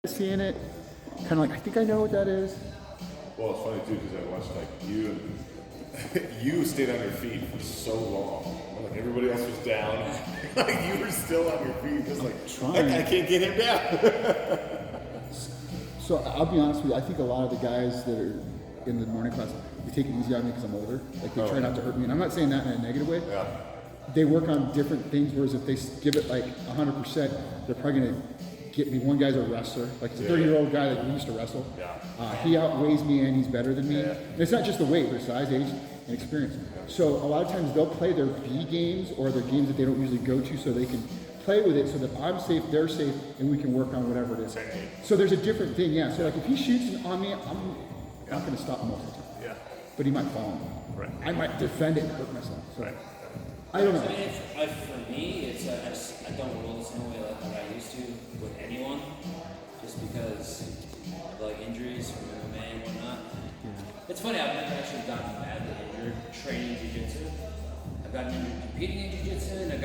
seeing it, kind of like, I think I know what that is. Well, it's funny too because I watched like you and you stayed on your feet for so long. Like everybody else was down, like you were still on your feet, just like trying. I can't get him down. So I'll be honest with you, I think a lot of the guys that are in the morning class, they take it easy on me because I'm older. Like they try not to hurt me, and I'm not saying that in a negative way. Yeah. They work on different things, whereas if they give it like 100%, they're probably gonna get me. One guy's a wrestler, like it's a 30-year-old guy that used to wrestle. Yeah. He outweighs me and he's better than me. Yeah. And it's not just the weight, but size, age, and experience. So a lot of times they'll play their B games or their games that they don't usually go to so they can play with it so that I'm safe, they're safe, and we can work on whatever it is. So there's a different thing, yeah. So like if he shoots on me, I'm not gonna stop him most of the time. Yeah. But he might fall on me. Right. I might defend it and hurt myself. So Right. I don't know. I mean, for me, it's I don't roll the same way like I used to with anyone, just because of like injuries from MMA and whatnot. It's funny, I've never actually gotten badly injured training jiu-jitsu. I've gotten injured competing in jiu-jitsu, and I've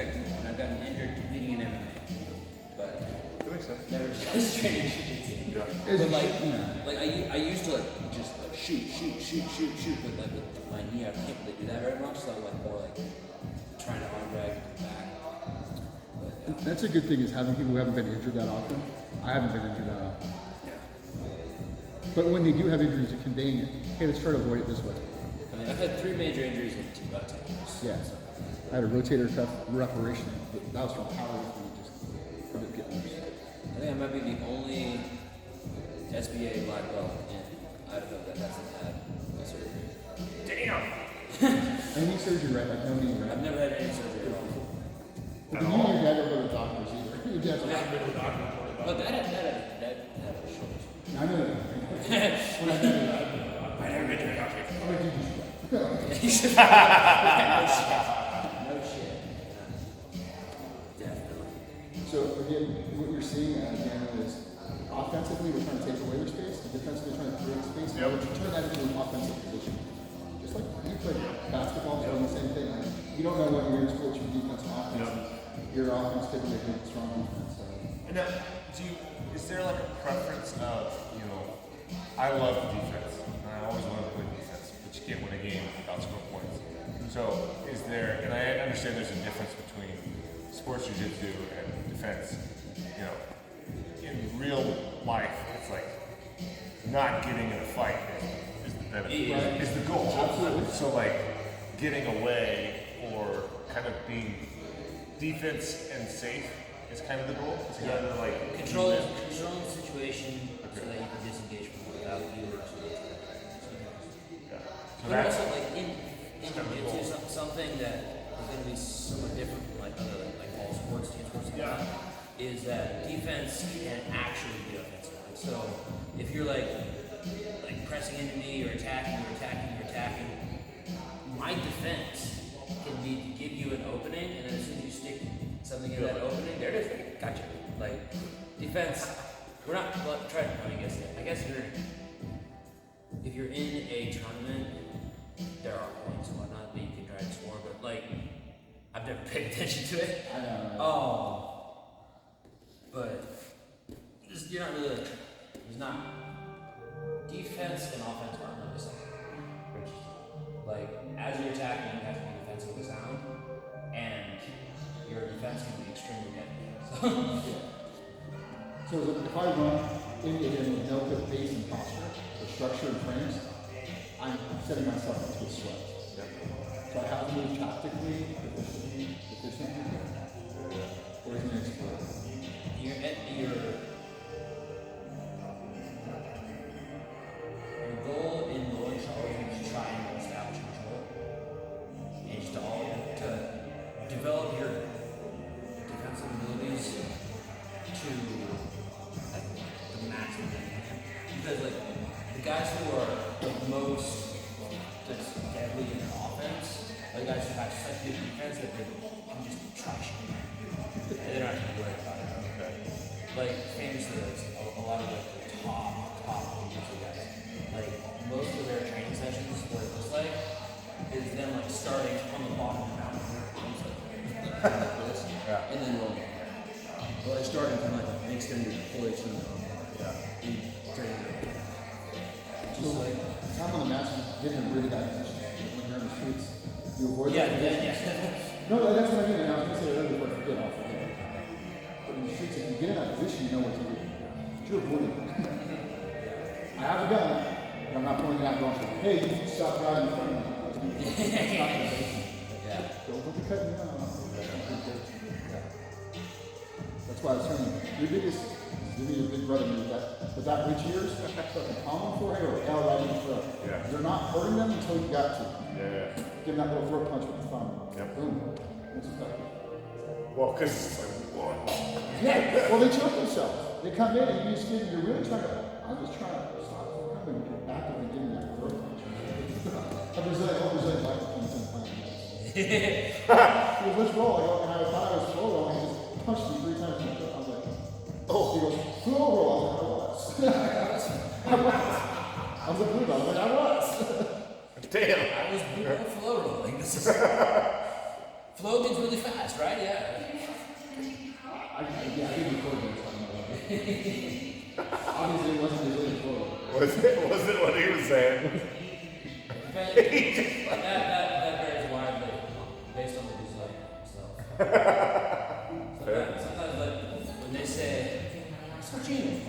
gotten injured competing in MMA. But never just training jiu-jitsu. But like I used to like just like shoot, but like with my knee, I can't really do that very much. So I'm like more like trying to arm drag back. But, That's a good thing is having people who haven't been injured that often. I haven't been injured that often. But when they do have injuries, you're conveying it. Hey, let's try to avoid it this way. I mean, I've had 3 major injuries in about 10 years. Yeah. I had a rotator cuff reparation. That was from powerlifting, just from it getting worse. I think I might be the only SBA black belt in Idaho that hasn't had a surgery. Any surgery, right? Like no knee, right? I've never had any surgery at all. But you and your dad don't go to doctors either. Your dad's like, But that had a short. I know that. When I did it, I never been to a doctor. I'm gonna do this. No shit. Definitely. So again, what you're seeing again is offensively we're trying to take away their space, and defensively we're trying to create space. Now you turn that into an offensive position. Just like you play basketball, doing the same thing. Like, you don't know what you're in school, your defense, offense. Your offense typically a good, strong defense. So. And now, is there like a preference of, I love defense, and I always wanted to play defense, but you can't win a game without scoring points. So is there, and I understand there's a difference between sports jiu-jitsu and defense, in real life, it's like not getting in a fight is the goal. Absolutely. So like getting away or kind of being defense and safe is kind of the goal. It's kind of like Controlling the situation so that you can disengage from it without you or Yeah. So But that's also, like in jiu-jitsu, something that is going to be somewhat different from like other like all sports, team sports, and whatnot, is that defense can actually be offensive. Like, so if you're like pressing into me or attacking, my defense can be to give you an opening, and then as soon as you stick something in that opening, there it is. Gotcha. Like defense, we're not trying. I guess if you're in a tournament, there are points and whatnot that you can try to score, but like I've never paid attention to it. But you're not really. There's not defense and offense aren't really the same. Like as you're attacking, you have to be defensively sound, and your defense can be extremely deadly. So if I run into him with no good base and posture, or structure and frames, I'm setting myself up to a sweat. So I have to move tactically, efficiently, or is it explode? Your goal in Lord is always to try and establish control, and just to develop your defensive abilities to like the maximum. Because like the guys who are the most just deadly in offense, are the guys who have such good defense that they can just trash you. And they don't have to worry about it. Like famously, like, a lot of like the top jiu-jitsu guys, like most of their training sessions, what it looks like, is them like starting on the bottom of the mountain, arms like this, and then rolling. Well, they're starting from like an extended pulley to You avoid Yeah, that. yeah. No, that's what I mean. And I was going to say earlier before I forget, I'll forget. But in the streets, if you get in that position, you know what to do. But you're avoiding it. I have a gun, and I'm not pointing it out going, hey, you need to stop driving in front of me. Yeah. Don't be cutting me out. That's why I was telling you, your biggest, your big brother knew that, but that rich years, palm for it or L right in the throat. Yeah. You're not hurting them until you got to. Yeah. Give them that little throat punch with the thumb. Yep. Boom. That's effective. Well, because it's like, what? Yeah. Well, they choke themselves. They come in and you just give, you're really trying to, I'm just trying to stop them from coming. You're actively giving that throat punch. A Brazilian like comes in playing. He goes, let's roll. I go, and I thought I was slow rolling. He just punched me 3 times in the foot. I was like, oh. He goes, slow roll. I was like, I was. I was a blue belt. I was like, I was. Damn. I was doing flow rolling. This is flow means really fast, right? Yeah. I did record this time. Obviously, it wasn't Brazilian flow. Was it what he was saying? That varies widely based on the design. So sometimes like when they say Solchino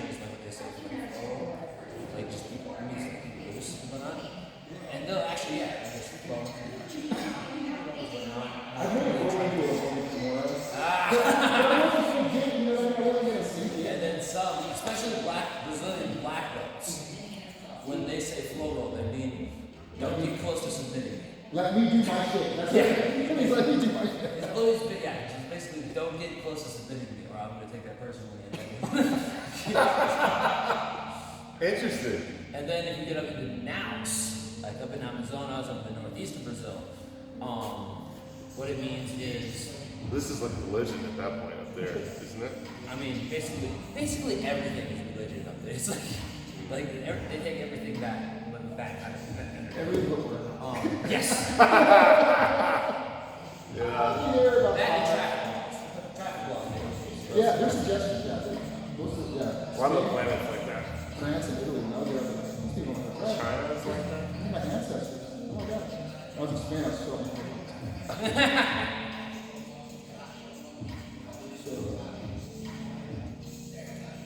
is like what they say for like flow, like just people it means like people loose and whatnot. And they'll actually I guess flow. I really roll into a woman tomorrow. I don't forget, you know, I wasn't going to see it. And then some, especially Brazilian black belts, when they say flow roll, they mean don't get close to submitting me. Let me do my shit. That's it. Let me do my shit. It's always been, just basically don't get close to submitting me, or I'm going to take that personally. Interesting. And then if you get up into Naus, like up in Amazonas, up in the northeast of Brazil, what it means is, This is like religion at that point up there, isn't it? I mean, basically everything is religion up there. It's they take everything back. Every good word. Yes. Yeah. That and traffic laws. Yeah, there's suggestions. Yeah. Why the planets like that? France and Italy and other these people are like, China's like that? my ancestors. Oh my God. I was in Spain, I was so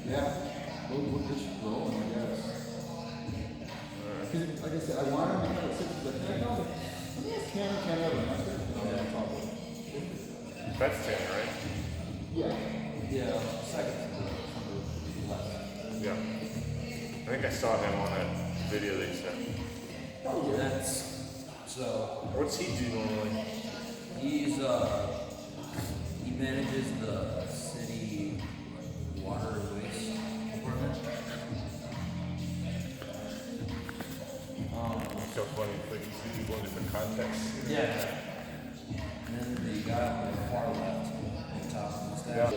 yeah, we'll just roll, I guess. Because, like I said, I wanted to kind of sit like, can't ever. And I started on top of it. That's 10, right? Yeah. Yeah, second. Yeah. I think I saw him on that video that you sent. Oh, yeah. That's so. What's he do normally? He manages the city water and waste department. So funny, like you see people in different contexts. Yeah. And then the guy on the far left, on top of the staff.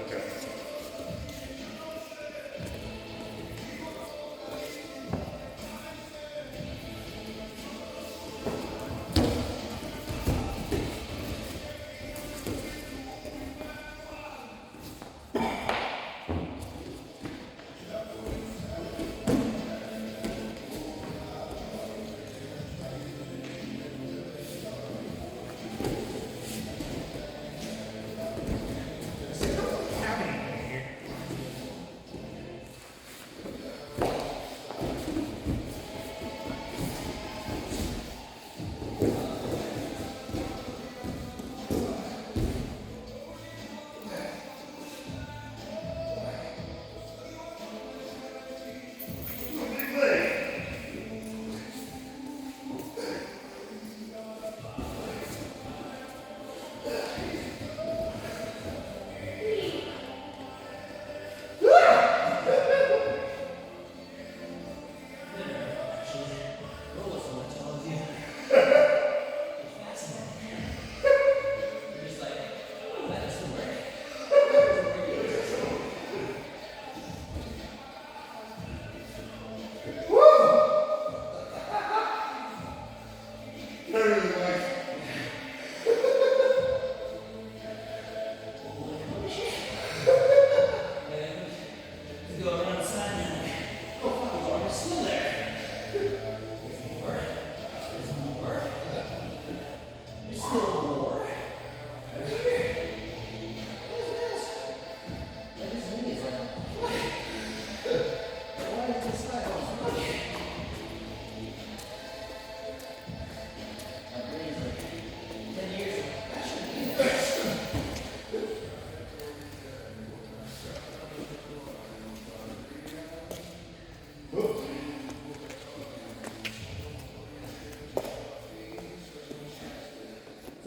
Okay.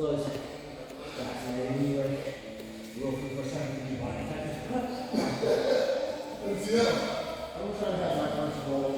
So it's fascinating. You like, roll for the first time in your body type. Let's see that. I will try to have my arms roll.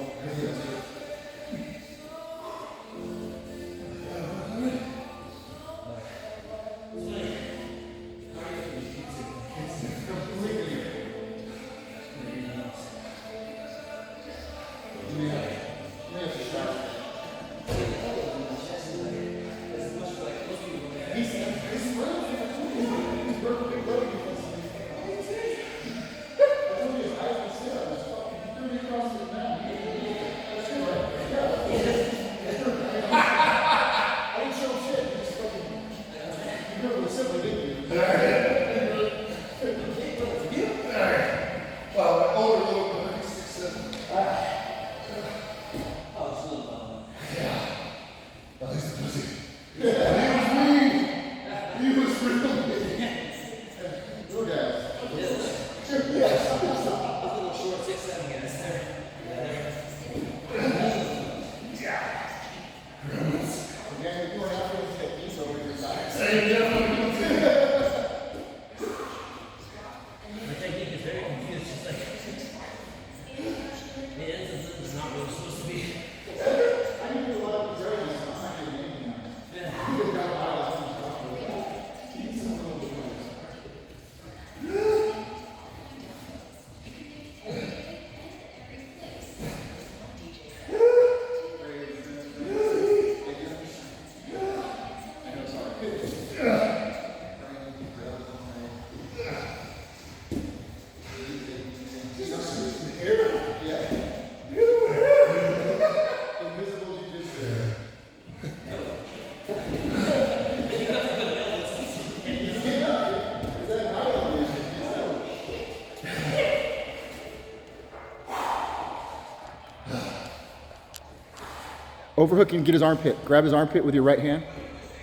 Overhook and get his armpit. Grab his armpit with your right hand.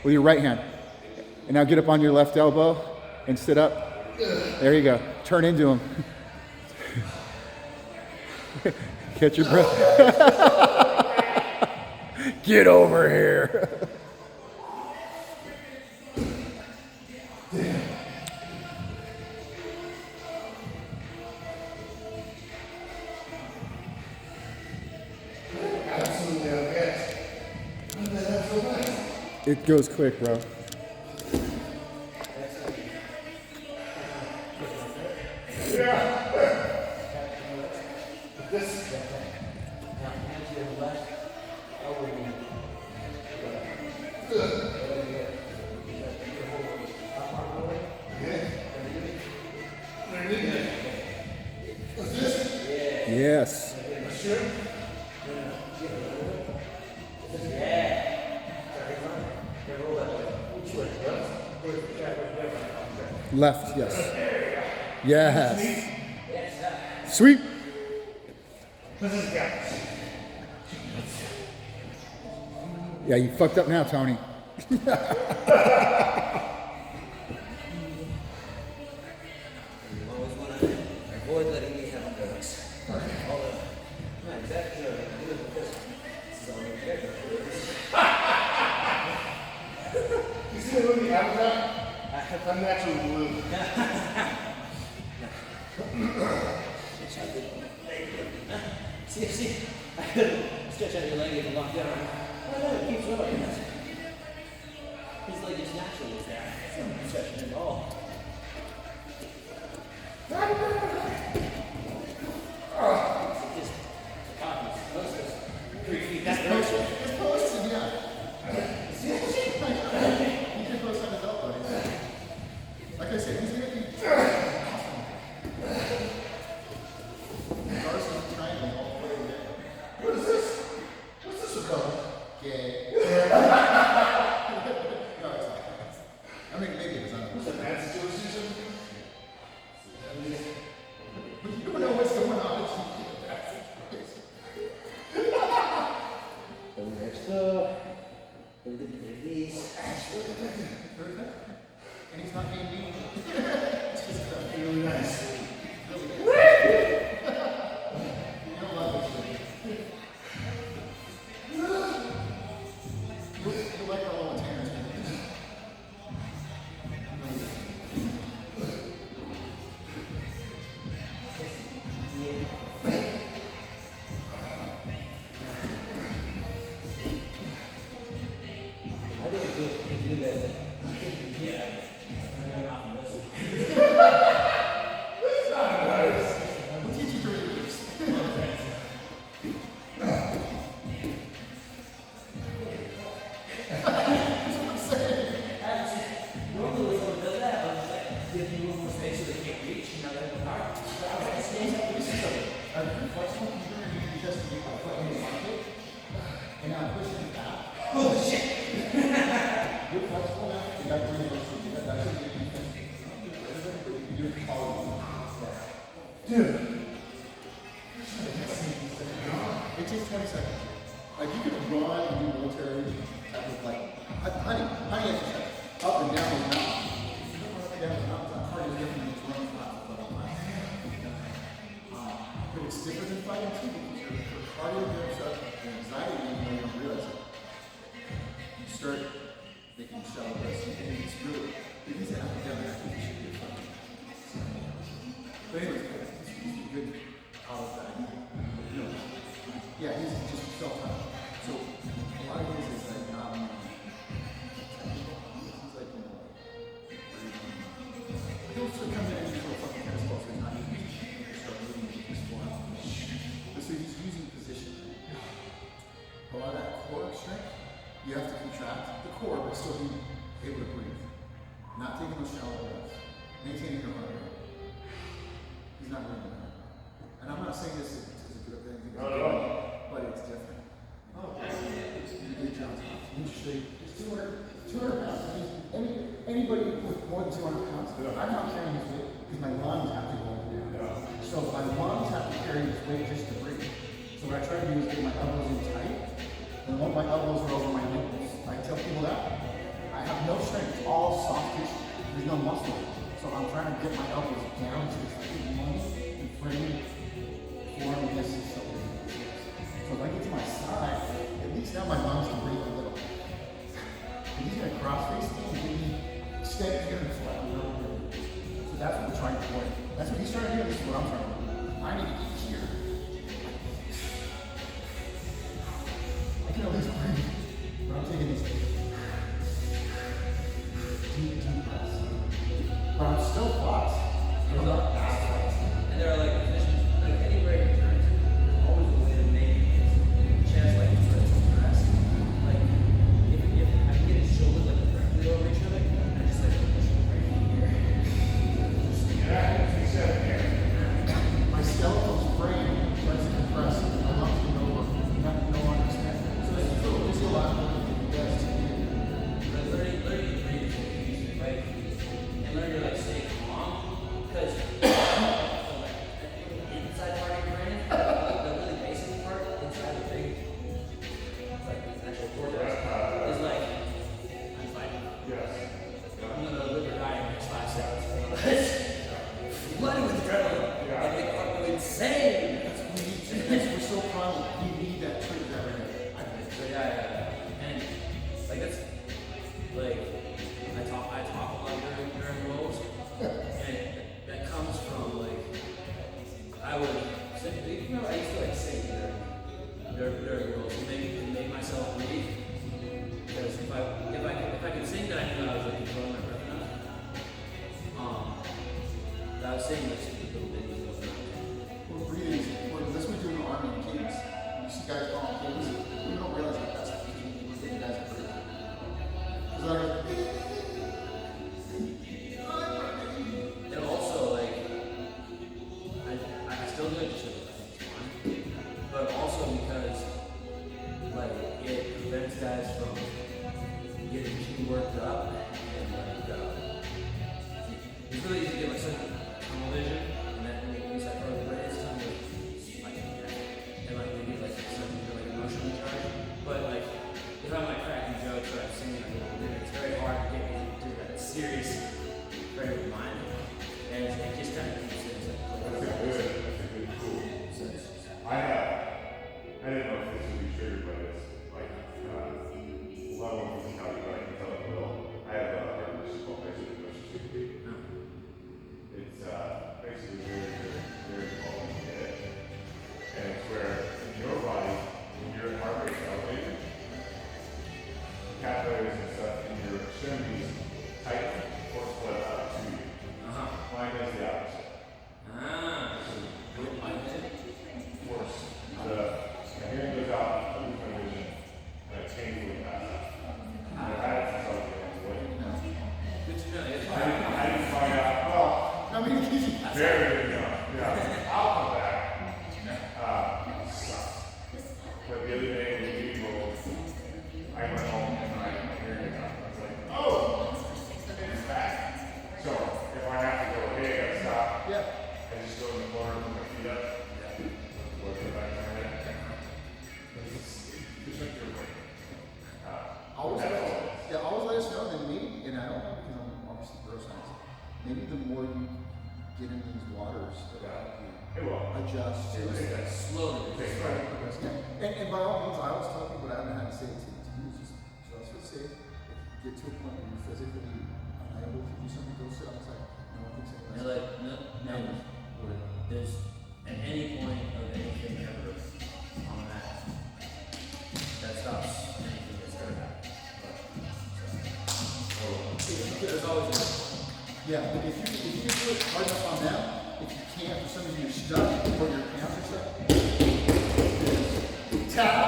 With your right hand. And now get up on your left elbow and sit up. There you go. Turn into him. Catch your breath. Get over here. It goes quick, bro. Yes. Left, yes. Yes. Sweep. Yeah, you fucked up now, Tony. Avoid letting me have drugs. You see the movie Avatar? I'm naturally blue. See, I could stretch out your leg and lock down. Oh no, it keeps going. His leg is naturally there. It's not stretching at all. Just copies. Most of 3 feet. That's motion. It's posted, yeah. See, he can post on his elbow. Like I said, he's gonna be Carson's triangle all the way there. What is this? What's this about? Gay. No, it's not. I mean, maybe it's not. What's a bad situation? I think if you guys, yeah, I'm not from this. We'll teach you to read this. Normally when someone does that, I'll just like give you a little more space so they can't reach, you know, like, all right, so I was like, stand up, this is something. I'm flexible, you're going to do just to get my foot in the market, and I'm pushing it back. Oh shit! You're flexible now, you got to do it. That's what you can do. You can do it quality. Dude. It takes 20 seconds. Like you can run and do military type of like honey exercise. Up and down the mountain. You don't run up and down the mountain. It's hard to get from just running fast with level line. But it's different than fighting too because your cardio builds up and anxiety even though you don't realize it. You start making shallow breaths and it's really it is an academic activity should be a fun. But anyways, he's a good out of that. You know, yeah, he's just self-taught. So a lot of his is like technical. He's like, he'll still come in and throw fucking tennis balls, so he's not using his start moving his form. But so he's using position. A lot of that core strength, you have to contract the core, but still be able to breathe. Not taking those shallow breaths. Maintaining your heart rate. He's not doing that. And I'm not saying this is a good thing, but it's different. Oh, good job. Interesting. It's 200 pounds. I mean, anybody with more than 200 pounds, I'm not carrying this weight because my lungs have to go up and down. So my lungs have to carry this weight just to breathe. So what I try to do is get my elbows in tight, and when my elbows are over my nipples, I tell people that I have no strength. It's all soft tissue. There's no muscle. So I'm trying to get my elbows down to this lungs and frame form this is so easy. So if I get to my side, at least now my lungs can breathe a little. If he's gonna cross face me and give me extend here and flat. So that's what we're trying to avoid. That's what he's trying to do. This is what I'm trying to do. I need to get here. I can at least breathe. But I'm taking these deep breaths. But I'm still flexed. I'm not that flexed. And there are like positions, like anywhere you turn to, always a way to make his chest like sort of compressed. Like if I can get his shoulders like directly over each other, I just like push him right in here. My skeletal frame tries to compress. My lungs can no longer expand. So there's a lot of yes. Like learning to breathe is easy, right? And learning to like stay calm, because inside part of your brain, the really basic part inside the big, like the actual cortex, is like I'm fighting. I'm gonna live or die in the next 5 seconds. Flooding with adrenaline. Like they are insane. That's what we need. Because we're so primal. We need that trigger every day. I think. So yeah. And like that's like I talk a lot during roles, and that comes from like I would I used to like sing during roles to make myself breathe, because if I could sing, then I knew I was like controlling my breath enough. I was saying this little bit. Well, breathing is important. That's what we do in the Army and Kings. You see guys calling Kings, we don't realize that that's what we think you guys are breathing. And also, like, I still do it just because I think it's fun, but also because, like, it prevents guys from getting too worked up and, like, it's really easy to get, like, such tunnel vision watch too. It's like slowly. And by all means, I always tell people, but I haven't had to say it to you, just say it. If you get to a point where you're physically unable to do something, go sit outside. No one can say And that. like, no, there's at any point of anything ever on that stops anything that's ever happened. There's always a Yeah, but if you can do it hard enough on them, if you can't, for some reason you're stuck, or your pants are stuck, tap.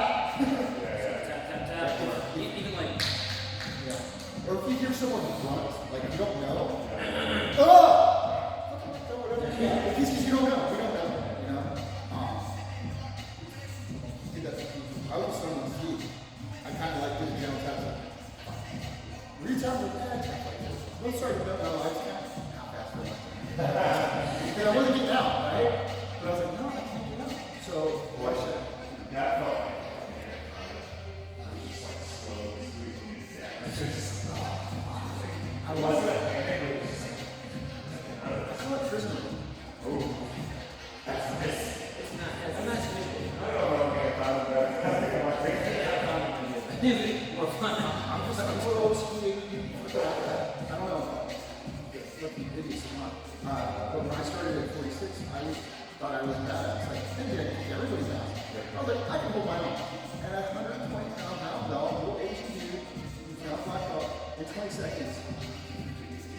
tap, or even like, Yeah. Or if you hear someone grunt, like you don't know, oh! Yeah, because you don't know, we don't know, you know? I did that to people. I was someone's feet. I kind of like did a general tap. Reach out your bag. I'm sorry, no, I can't. And I wasn't getting out, right? But I was like, no, I can't get out. So, why should I? That felt like I love it. I call it prison. I'm not sleeping. More fun. I'm just like, I'm so old school. I don't know. Fucking idiots or not. But when I started at 46, I thought I was badass. Like, maybe I can kick everybody's ass. I was like, I can hold my own. And at 120 pound belt, little Asian dude, black belt, in 20 seconds,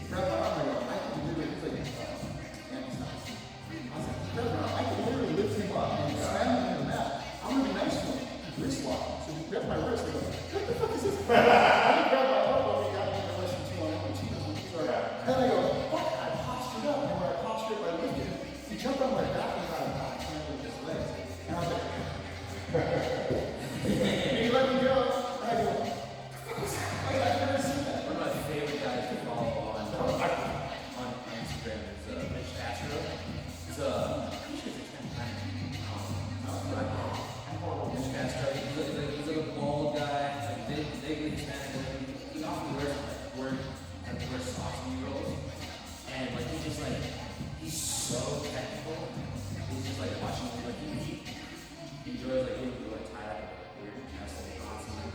grab my arm and go, I can literally, he's like, and he's not. I was like, grab my arm, I can literally lift him up and slam him in the mat. I'm gonna be nice to him. Wrist lock. So he grabbed my wrist and goes, what the fuck is this? I didn't grab my elbow, he got me in relation to on my cheeks. Then I go, fuck, I postured up. And when I postured up, I lifted him. He jumped on my back and got a back hand with his legs. And I was like, and he let me go. And I go, I've never seen that. One of my favorite guys to follow on Instagram is Mitch Castro. He's pretty sure he's a 10-time. Mitch Castro. He's like a bald guy, like vaguely Hispanic. He often wears socks when he rolls, and like he's so technical. He's just like watching him, like he enjoys like him do like tie up weird wrestling constantly.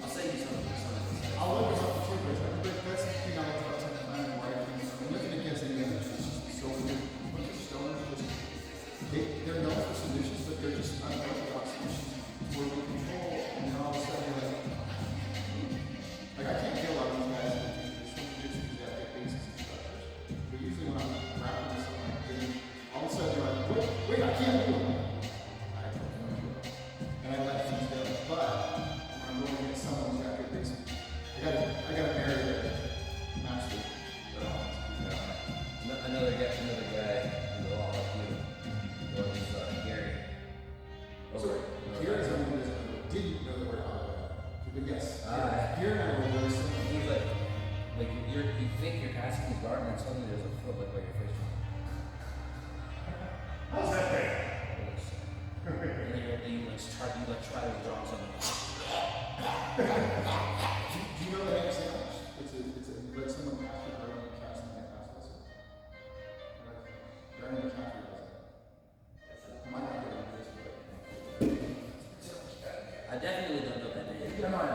I'll send you some of this. I'll look it up too, but that's the thing I like about Texas Land and why I'm looking against any other. It's just so weird. A bunch of stoners just, they're known for solutions, but they're just unorthodox solutions. Where we control, and then all of a sudden you're like I can't kill a lot of these guys that do that get basics and structures. But usually when I'm rapping with someone, then all of a sudden you're like, wait, I can't do it. I don't know. And I let things go. But when I'm going against someone who's got good basics, I gotta marry their master. Another guy who's a lot like you was Gary. So, Gary's the one who didn't know that we're out of that. But yes, Gary and I were really similar. He's like you think you're passing his guard, and then suddenly there's a foot like by your face. how's that thing? And then you try to draw something. Do you know the hand sandwich? It's you let someone pass your guard and cast them and pass this. Gary and Catherine does that. I might not get into this, but. I definitely don't know that name. Come on,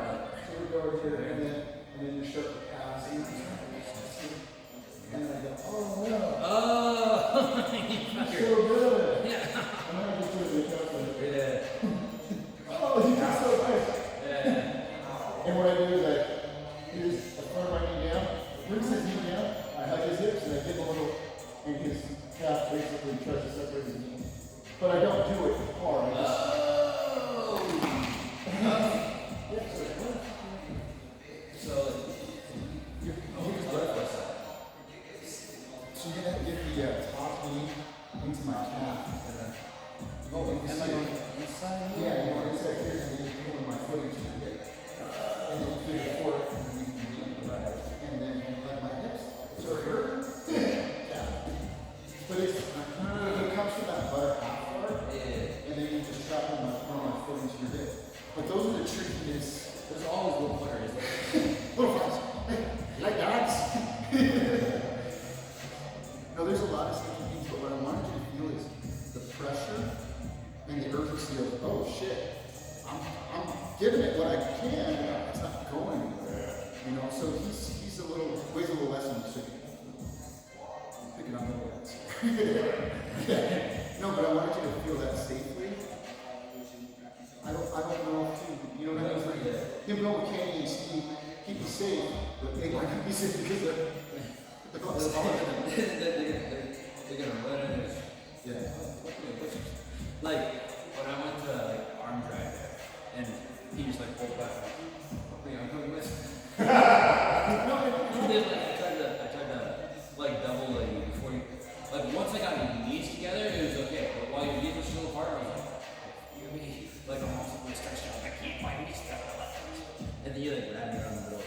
so we go over here, and then you start to pass. And then I go, oh no. Oh, You're so good. yeah. I'm not just doing the calculator. Yeah. Oh, you did so nice. Yeah. And what I do is I throw my knee down, brings his knee down, I hug his hips, and I give him a little, and his calf basically tries to separate his knee. But I don't do it hard. I just, So you're gonna get the top knee into my calf. Oh, and like on the inside? Yeah, you want to say here, and then you pull in my foot into your hip. And then you feel your foot, and then you can do it. And then like my hips. So here, yeah. But it comes from that butter half part, and then you just trap on my foot into your hip. But those are the trickiness. There's always little players. Little frogs. Like dogs. No, there's a lot of sticky things, but what I wanted you to feel is giving it what I can, it's not going anywhere. You know, so he's a little, weighs a little less than he's chicken. Picking on little ones. Yeah. No, but I wanted you to feel that safely. I don't know if you know what I mean? Like, him going with Kenny and Steve, keep me safe, but they might not be safe because they're not smaller than them. They're gonna run in it. Yeah. Like when I went to like arm drag there, and he just like pulled back. Like, I'm coming with. And then like I tried to like double like before you, like once I got my knees together, it was okay. But while your knees were still apart, I was like, you me, like I'm also like stretched out. I keep my knees together. And then you like grab me around the middle.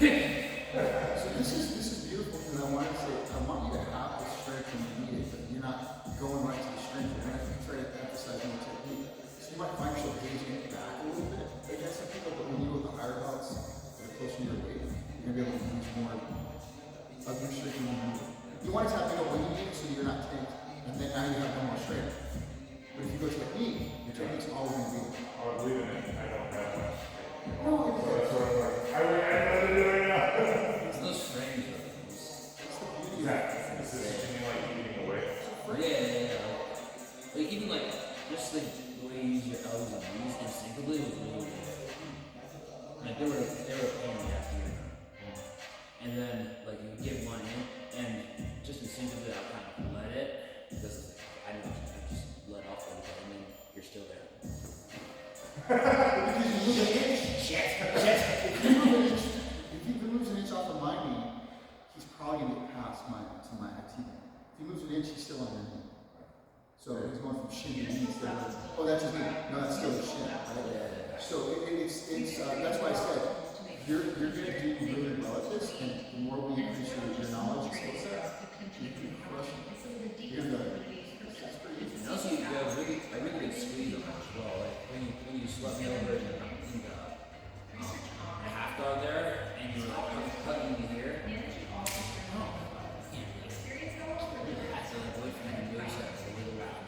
So this is beautiful because I want to say I want you to have the strength when you need it, but you're not going right to the strength. You're going to try to emphasize more technique. So you might find yourself gazing back a little bit against some people, but when you go with the higher belts that are closer to your weight, you're going to be able to use more of your strength when you need it. You want to tap into when you need it so you're not tanked, and then now you have no more strength. But if you go technique, your technique's always going to be there. I believe in it. I don't have much. No, So that's what I'm like. I know what to do right now. It's those frames though. it's the beauty of it. Yeah. This is something like eating away. Yeah. Like even like just like the way you use your elbows and knees instinctively was really good. Like they were a pain in the ass to get around. And then like you would get one in and just instinctively I kind of let it because I didn't I just let off a little bit and then you're still there. Because you move an inch. Shit. If he moves an inch off of my knee, he's probably gonna get past my IT knee. If he moves an inch, he's still on your knee. So he's going from shin to knee instead of, oh, that's his knee. No, that's still his shin, right? So it's that's why I said you're gonna do really well at this, and the more we increase your knowledge and skill set, you can crush it. You're gonna. That's pretty easy. And also you have a really good squeeze on that as well. Like when you swept me over in the half guard there and you were like cutting me here. I feel like wait for me to move so it's a little loud.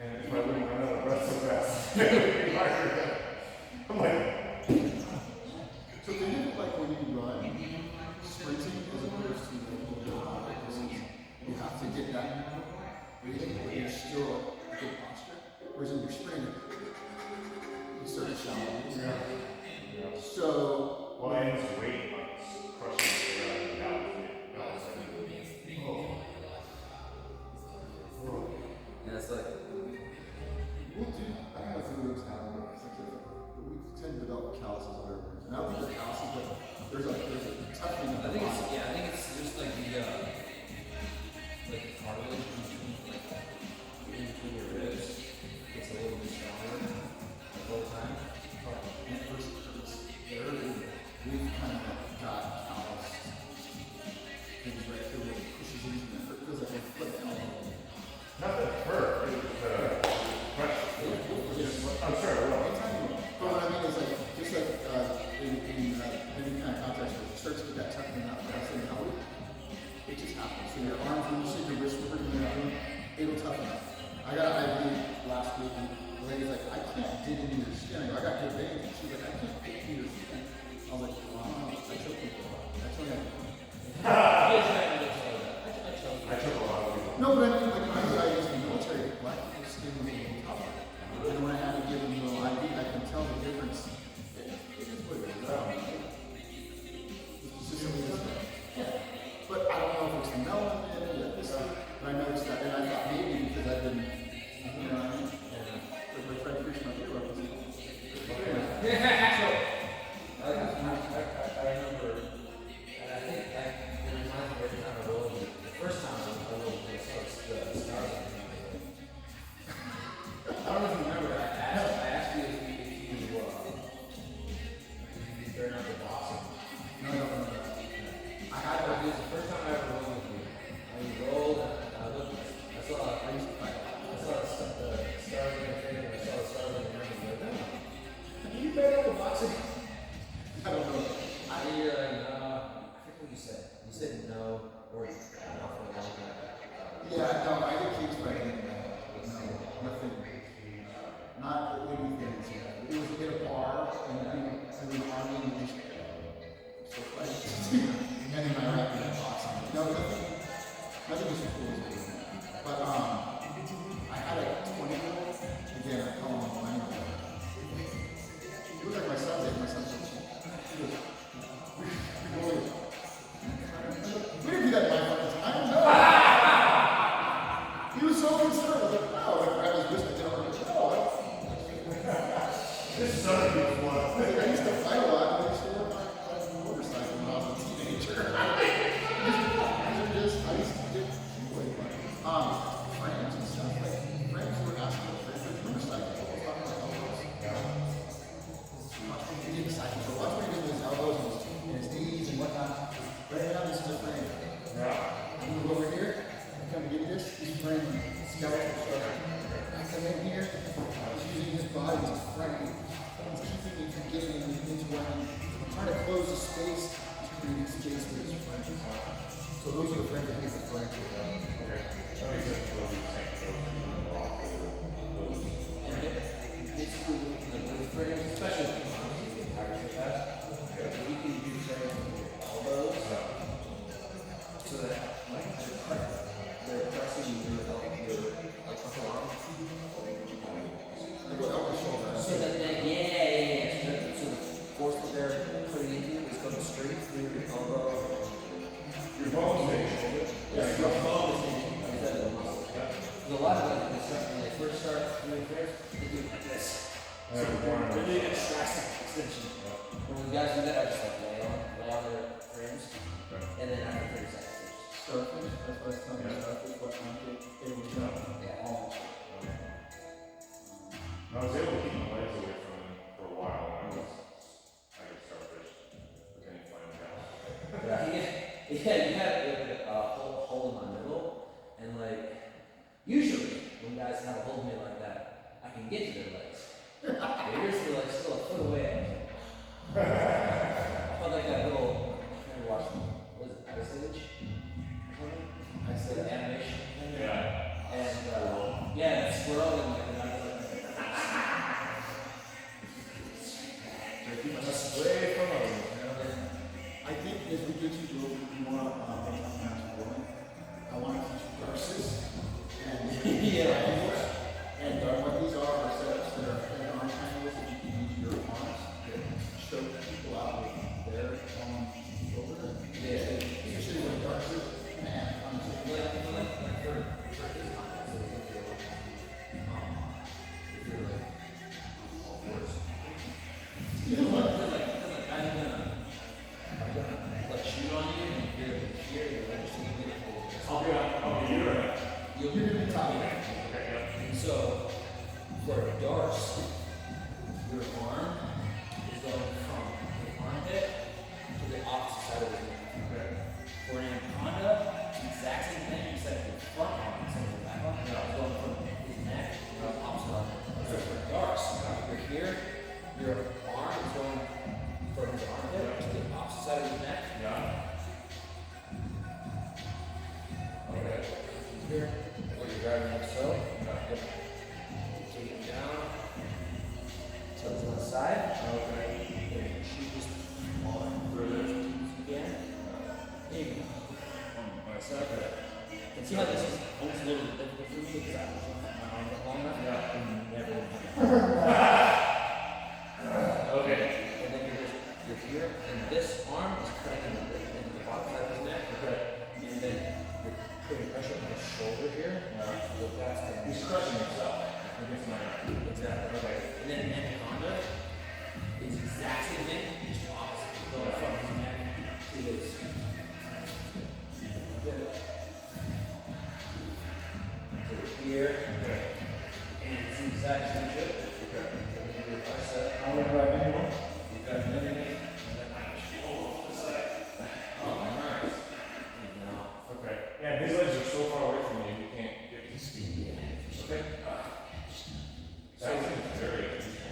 And if I wouldn't run out of breath so fast, it would be harder. I'm like, So think of it like when you run, sprinting as opposed to you have to get that breathing, but you're still a good posture. Whereas in your sprinting, you start to shallow. So well, I just wait, like, crushing the ground down. Yeah, it's like we'll do, I don't know if the moves have them, but we tend to develop calluses on our moves. And I don't think they're calluses, but there's a toughening of the body. I think it's just like the cartilage in between your ribs gets a little bit stronger the whole time. And at first it hurts. We've kind of got calloused things right here where it pushes into and it feels like a foot elbow. Not that it hurt, it was I'm sure it will. But what I mean is like, just like in any kind of context where it starts to get that toughening out, that's in how it just happens. So your arms, when you see your wrist working in that room, it'll toughen up. I got an IV last week and the lady's like, I can't dig into your skin. I go, I got good veins. And she's like, I can't dig into your skin. I was like, wow, I choke people. That's what I I took a lot of people. No, but I mean, like, when I was in the military, black people's skin was a little tougher. And when I had to give them a little IV, I can tell the difference. It is what it is. It's just something that's, yeah. But I don't know if it's the melanin or this, but I noticed that, and I thought maybe because I've been, you know what I mean? Like, we're trying to preach my ear up. I remember, and I think it reminds me every time I roll the first time I rolled the stars on me. I don't know if you remember, I asked you if you skeletal structure. I come in here, he's using his body to frame. He's keeping me from getting into where I'm trying to close the space to create space for his frame. So those are the frames that he's referring to. Basically, with frames, especially if you can use frames with your elbows so that they're pressing your upper arm. So that so the force that they're putting into you is going straight through your elbow. Your bone is shoulder. Yeah, your bone is instead of the muscle. Because a lot of them, when they first start doing frames, they do it like this. So they're doing a drastic extension. When you guys do that, I just like lay on their frames, and then after 30 seconds, Starfish, that's what I was telling you, starfish, what I'm able to know. yeah. I was able to keep my legs away from him for a while. I guess starfish, but then he finally got it. Yeah, you had a hole in my middle, and like, usually when guys have a hold in me like that, I can get to their legs. But yours were like still a foot away. I felt like that little, I watched, what is it, Ice Age? I said animation thing. Yeah. And yeah, the squirrel and like the Keep us away from him. I think as we get you to more master rolling, I want to teach you verses and triangles. And what these are setups that are arm triangles that you can use your arms to choke people out with their shoulder. Yeah. Usually with verses, man, I'm just for his I'm gonna shoot on you and you're here, I'll be here. you're going to be top. So, for darts, your arm is going from the armpit to the opposite side of the neck. For an anaconda, it's the exact same thing, except the front arm instead of the back arm is going from his neck to the opposite arm. So for darts, you're here, your arm is going from his armpit to the opposite side of his neck. Yeah. Okay. Here, where you're grabbing like so. Take it down. Tilt to the side. Okay. And shoot this on further again. There you go. So, and see how this is almost a little bit difficult for me because I was my arm not long enough. Yeah. And never would have Okay. And then you're here, and this arm is cutting into the bottom side of his neck. Okay. And then you're putting pressure on his shoulder here. So that's the He's crushing himself against my arm. exactly. Okay. And then anaconda is the exact same thing, just opposite. Going from his neck to his. So here, Okay. and it's the exact same shit. Okay. And then your bicep. I want to grab anyone. You've got an underneath, and then I just pull off the side. Oh, nice. And now, Okay. Yeah, his legs are so far away from me, you can't get his feet. Okay. That was very interesting.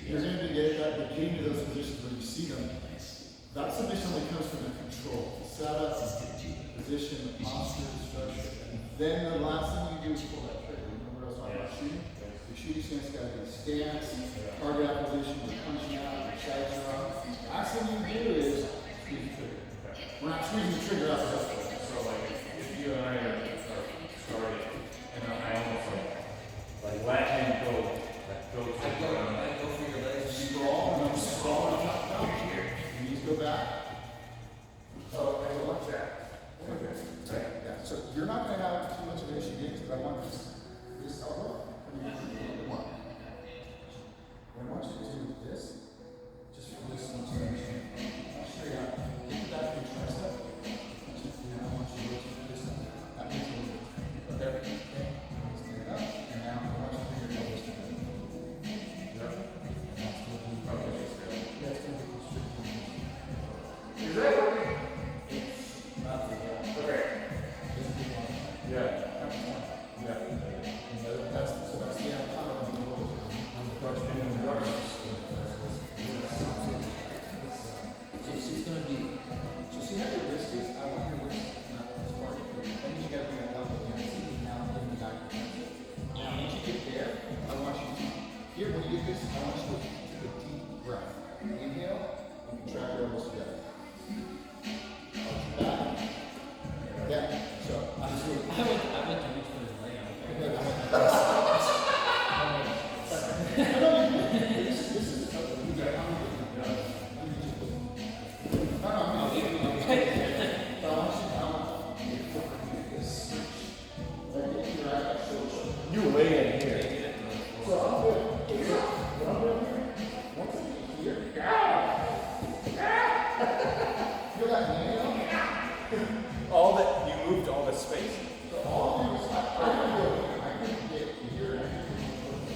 You're going to get that, the key to those positions when you see them. That submission only comes from the control, the setup, position, the posture, the structure. And then the last thing you do is pull that trigger. Remember what I was talking about shooting? Your shooting stance got to be stance, target acquisition, you're punching out, your sides are up. The last thing you do is squeeze the trigger. We're not squeezing the trigger out the rest of it. So like, if you and I are started, and I almost like let him go to I go for your legs. Sprawl, and then sprawl and top down. Knees go back. So, I like that. Okay. Yeah, so you're not going to have too much of an issue getting to that one. This elbow, when you one. What I want you to do with this, just release some tension. Straight out. Get back to your tricep. And I want you to look at this. That means That's the outcome of the world. So she's gonna be. So see how your wrist is? I want your wrist not as far. And then you gotta bring it down again. See now in the back. Now once you get there, I want you to here when you get this, I want you to take a deep breath. Inhale and contract your elbows together. Arch your back. Yeah. So I'm just doing I went to reach for his leg. You lay in here. All that you moved all the space.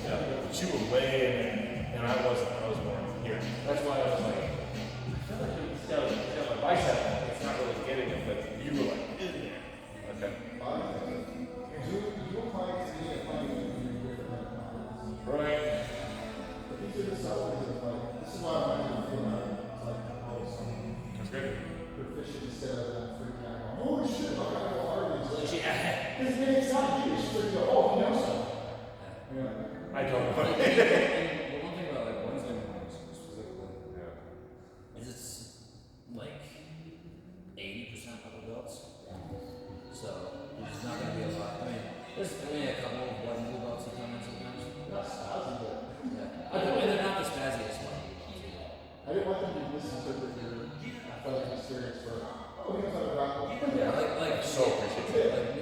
Yeah, but you were way in there, and I wasn't. I was more here. That's why I was like, I feel like it's got my bicep. It's not really getting it, but you were like in there. Okay. Right. That's great. Proficient instead of that freaking out. Holy shit, look how hard it is. Yeah. His name's not you. She's like, oh, he knows something. Yeah. I don't know. And the one thing about like Wednesday mornings specifically is it's like 80% upper belts. So there's not gonna be a lot. I mean, there's only a couple of white blue belts that come in sometimes. Not spazzy, but Yeah. And they're not the spazziest one. I didn't want them to misinterpret your athletic experience for, oh, he knows how to grapple. Yeah, like So appreciative.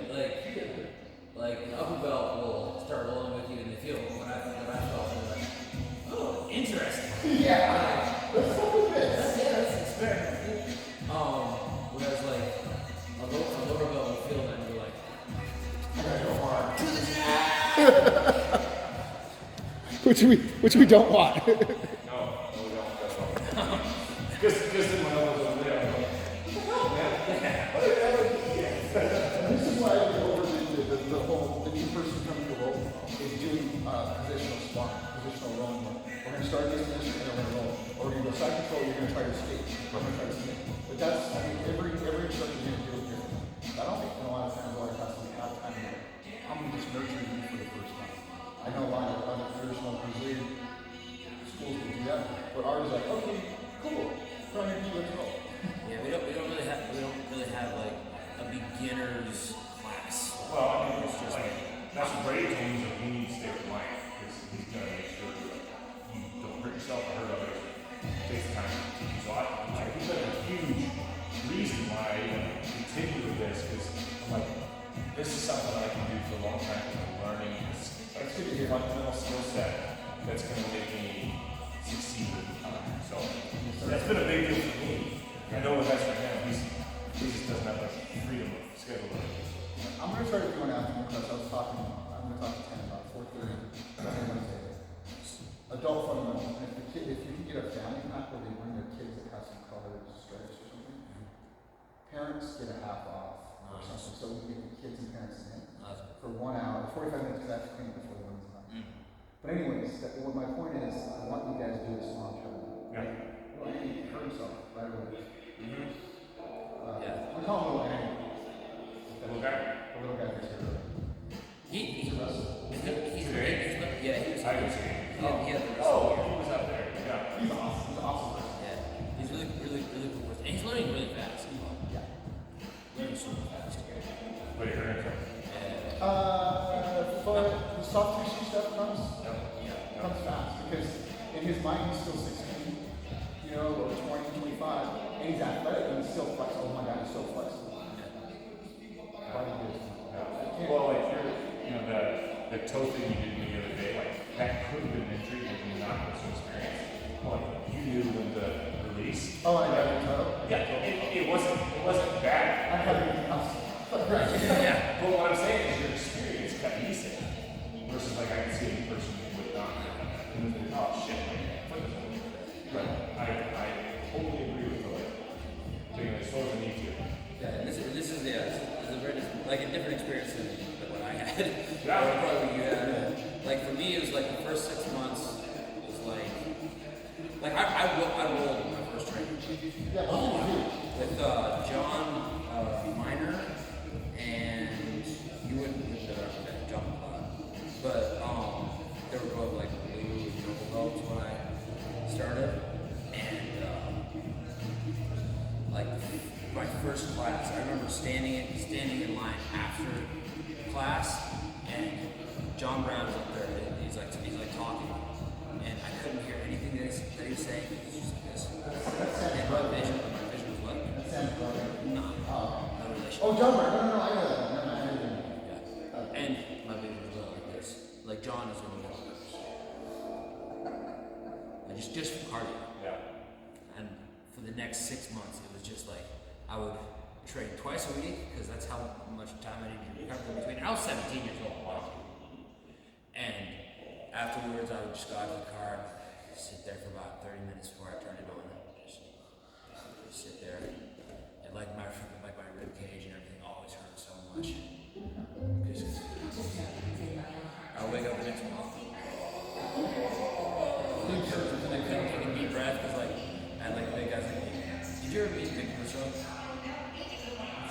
like an upper belt will start rolling with you in the field. What I felt was like, oh, interesting. Yeah. Let's look at this. That's fair. Whereas like a lower belt will feel that and you're like, I gotta go hard. to the jab. Which we don't want. No, we don't. That's all. Just in my elbows over there. I'm like, This is why I get over the whole, the new person coming to roll is doing positional squat, positional rowing. We're going to start this position and we're going to roll. Or we're going to go side control, you're going to try to escape. Or we're going to try to skate. But that's, I mean, every instructor is going to do it differently. I don't think in a lot of times a lot of classes have time to go, I'm going to just nurture you for the first time. I know a lot of other traditional Brazilian schools will do that, but ours is like, okay, cool, throw on your knee, let's roll. Yeah, we don't really have like a beginner's class. well, I mean, it's just like, that's what Brady told me, that you need to stay with Mike, because he's going to make sure that you don't hurt yourself or hurt others. Takes the time to teach you. So he's been a huge reason why I even continue with this, because I'm like, this is something I can do for a long time, and I'm learning this fundamental skill set that's going to make me succeed with time. So that's been a big deal for me. I know that's for him. He just doesn't have the freedom of schedule. I'm going to try to do an afternoon class. I'm going to talk to 10 about 4:30 on Wednesday. Adult fundamental. And if you can get a family pack where they bring their kids that have some colored stripes or something, parents get a half off or something. So we get the kids and parents in for 1 hour, 45 minutes, because that's clean before the women's class. But anyways, what my point is, I want you guys to do this long term. Yeah. Well, Andy hurt himself right away. Yeah. We call him Little Andy. Little guy? The little guy that's here. He's a wrestler. yeah, he was. I can see. He had the Oh, he was out there. Yeah. He's awesome. He's an awesome person. Yeah, he's really cool person. And he's learning really fast. Yeah. Learning super fast. But he hurt himself. But the soft tissue stuff comes Yeah. fast because in his mind he's still 16, you know, or 20, 25, and he's athletic and he's still flexible. Oh my God, he's so flexible. Body good. Well, like the toe thing you did the other day, like that could have been an injury if you not have some experience. Like you knew when the release. Oh, I got your toe. Yeah, it wasn't bad. I have anything else. Right. Yeah. But what I'm saying is your experience got me sick. Versus like I can see any person who would not have done that. And then, oh shit, like foot is over. But I totally agree with the like taking as slow as I need to. Yeah, and this is a very like a different experience than what I had. Or probably you had. Like for me, it was like the first 6 months was I rolled in my first training Yeah, what did you do? with John Miner, and you wouldn't with John but they were both like blue and purple belts when I started, and like my first class, I remember standing in line after class, and John Brown's up there. He's like talking, and I couldn't hear anything that he was saying. It was just like this. And my vision was what? No, no relation. Oh, John Mark. No, I know that. No, I know that. Yeah. And my vision was like this. Like John is in the middle of this. Like just for cardio. Yeah. And for the next 6 months, it was just like I would train twice a week because that's how much time I needed to recover in between. I was 17 years old. And afterwards, I would just go out to the car and sit there for about 30 minutes before I turned it on. Just sit there. And like my rib cage and everything always hurt so much. Because I would wake up the next morning. I couldn't take a deep breath because I had like big guys like me. Did you ever meet Vic Russo?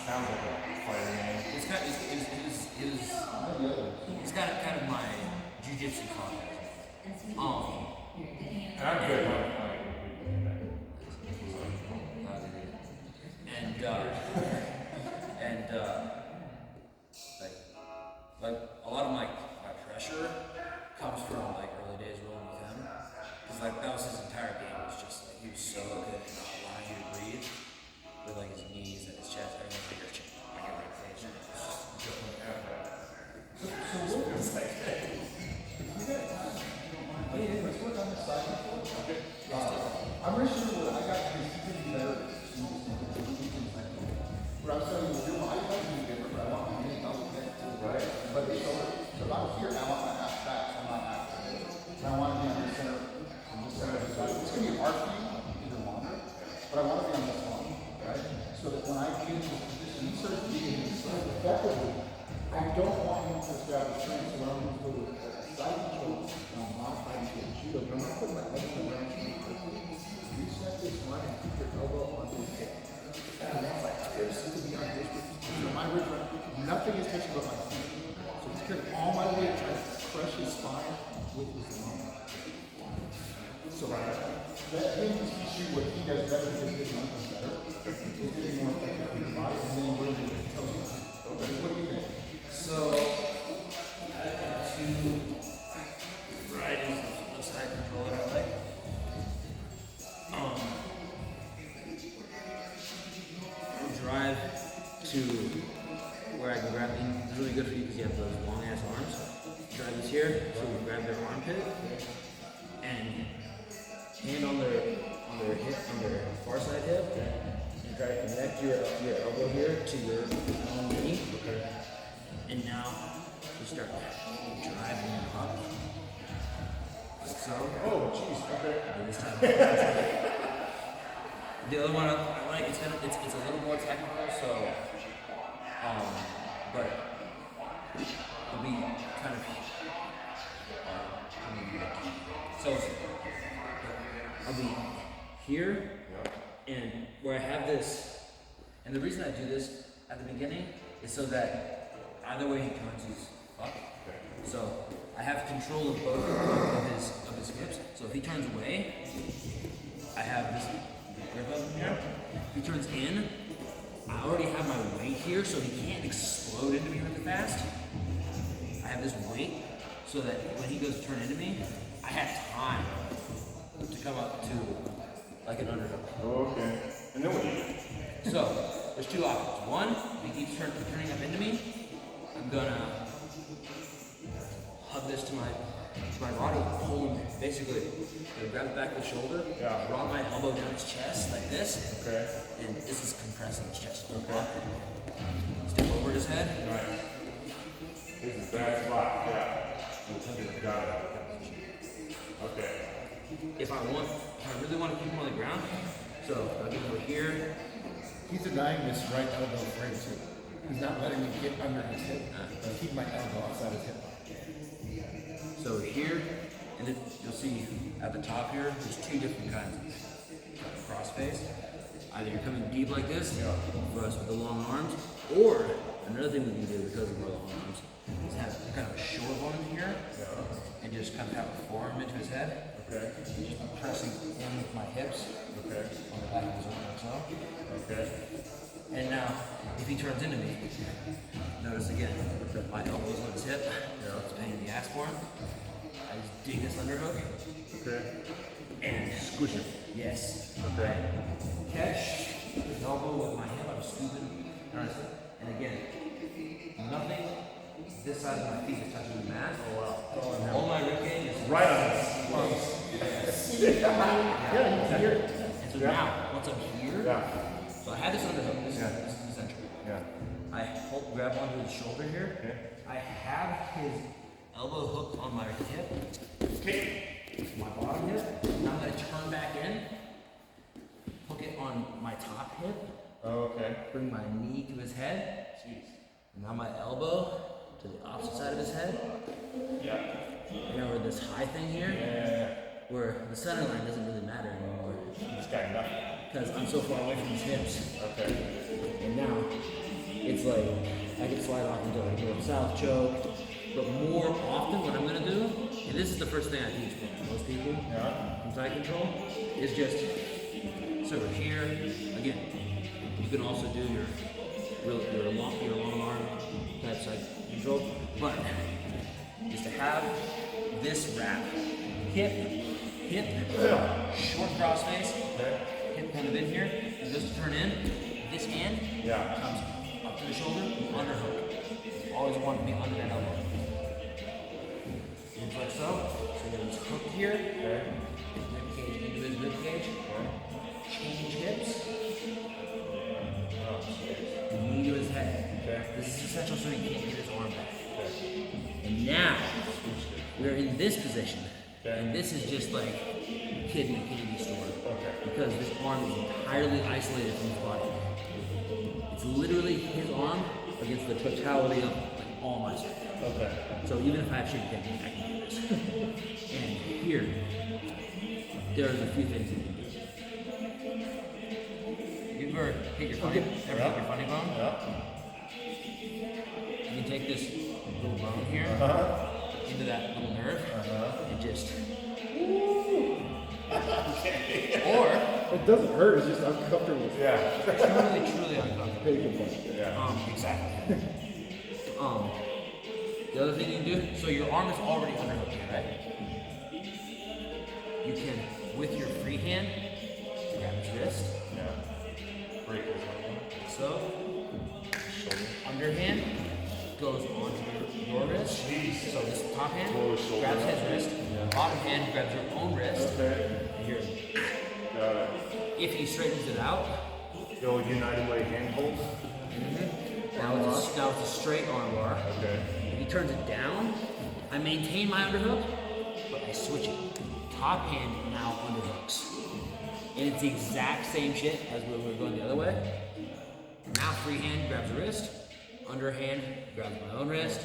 Sounds like a fighter name. It's kind of my jiu-jitsu contact. And I'm good. Like a lot of my pressure comes from like early days rolling with him. Cause like that was his entire game. It was just like he was so good at not allowing you to breathe with like his knees and his chest, everything like your chin, like your rib cage. And it was just Let's work on this side. I'm really sure what I got to be better. What I'm saying is, I like to be different, but I want my main double thing too. Right. But so if I'm here, I want my half back, so I'm not half back. And I want to be on the center. It's going to be hard for you, either longer, but I want to be on this one, right? So that when I get into this position, you start being effectively. I don't want him to grab the strength, so I'm going to go to side control, and I'm modifying to a judo, but I'm not putting my head in the ground too quickly. Reset this line and keep your elbow on this hip. And that's like, this to be on this. So my ribs are, nothing is touching but my feet. So he's carrying all my weight, trying to crush his spine with his lung. So that him teach you what he does better because his lung is better. It's getting more effective for your body, and then he really tells you. Okay, what do you think? So, two varieties of side control that I like. Drive to where I can grab in. It's really good for you because you have those long ass arms. Drive this here, so you grab their armpit and hand on their hip, on their far side hip, and try to connect your elbow here to your knee. Okay. And now we start driving up. Like so. Oh, jeez. Okay. And this time. The other one I like, it's a little more technical, so but it'll be kind of so I'll be here and where I have this, and the reason I do this at the beginning is so that either way he turns, he's up. So I have control of both of his hips. So if he turns away, I have this grip up here. If he turns in, I already have my weight here, so he can't explode into me really fast. I have this weight so that when he goes to turn into me, I have time to come up to like an underhook. Oh, okay. And then what do you do? So there's two options. One, if he keeps turning up into me, I'm gonna hug this to my body, pull him, basically grab the back of the shoulder, draw my elbow down his chest like this, Okay. and this is compressing his chest. Okay. Step over his head. Right. This is bad spot. Yeah. Got it. Okay. If I really want to keep him on the ground, so I'll get over here. He's denying this right elbow frame too. He's not letting me get under his hip. Keep my elbow outside his hip. here, and then you'll see at the top here, there's two different kinds of crossface. Either you're coming deep like this, for us with the long arms, or another thing we can do because of our long arms is have kind of a short one here, and just kind of have a forearm into his head. Okay. Just pressing in with my hips Okay. on the back of his arm like so. Okay. And now, if he turns into me, notice again, my elbow's on his hip, it's a pain in the ass for him. I just dig this underhook, Okay. and squish him. Yes. Okay. Catch his elbow with my hip, I'm scooping, and again, nothing this side of my feet is touching the mat. Oh wow. All my ribcage is Right on his. Yeah, you can hear it. And so now, once I'm here, Yeah. so I had this underhook, this is essential. Yeah. I grab onto his shoulder here. Okay. I have his elbow hooked on my hip, Okay. my bottom hip. Now I'm gonna turn back in, hook it on my top hip, Oh, okay. bring my knee to his head, Jeez. and now my elbow to the opposite side of his head. Yeah. And over this high thing here, Yeah. where the center line doesn't really matter anymore, This guy nothing. because I'm so far away from his hips. Okay. And now, it's like, I can slide off into like north-south choke, but more often what I'm gonna do, and this is the first thing I teach most people Yeah. from side control, is just, so here, again, you can also do your long arm type side control, but is to have this wrap, hip, short crossface, Okay. hip kind of in here, and just turn in, this hand Yeah. comes up to the shoulder, underhook. Always want to be under that elbow. Moves like so. So you get his hook here, Okay. rib cage into his rib cage, change hips, knee to his head. Okay. This is essential so he can't get his arm back. Okay. And now, we're in this position. Okay. And this is just like kid in a candy store. Okay. Because this arm is entirely isolated from his body. It's literally his arm against the totality of like, all my strength. Okay. So even if I have shaky technique, I can do this. And here, there's a few things you can do. You ever hit your funny, hit your funny bone? Yeah. You can take this little bone here into that little nerve and just. Or It doesn't hurt, it's just uncomfortable. Yeah. truly uncomfortable. Bacon punch. Yeah. Exactly. The other thing you can do, so your arm is already underhooked here, right? You can, with your free hand, grab his wrist, Yeah. Break his arm. so, Shoulder. underhand goes onto your wrist. Jeez. So this top hand Pull his shoulder grabs up. his wrist, bottom hand grabs your own wrist. Okay. And here, Got it. if he straightens it out, The old United Way hand hold. now it's a straight arm bar. Okay. If he turns it down, I maintain my underhook, but I switch it. Top hand now underhooks. And it's the exact same shit as when we were going the other way. Now free hand grabs the wrist, underhand grabs my own wrist,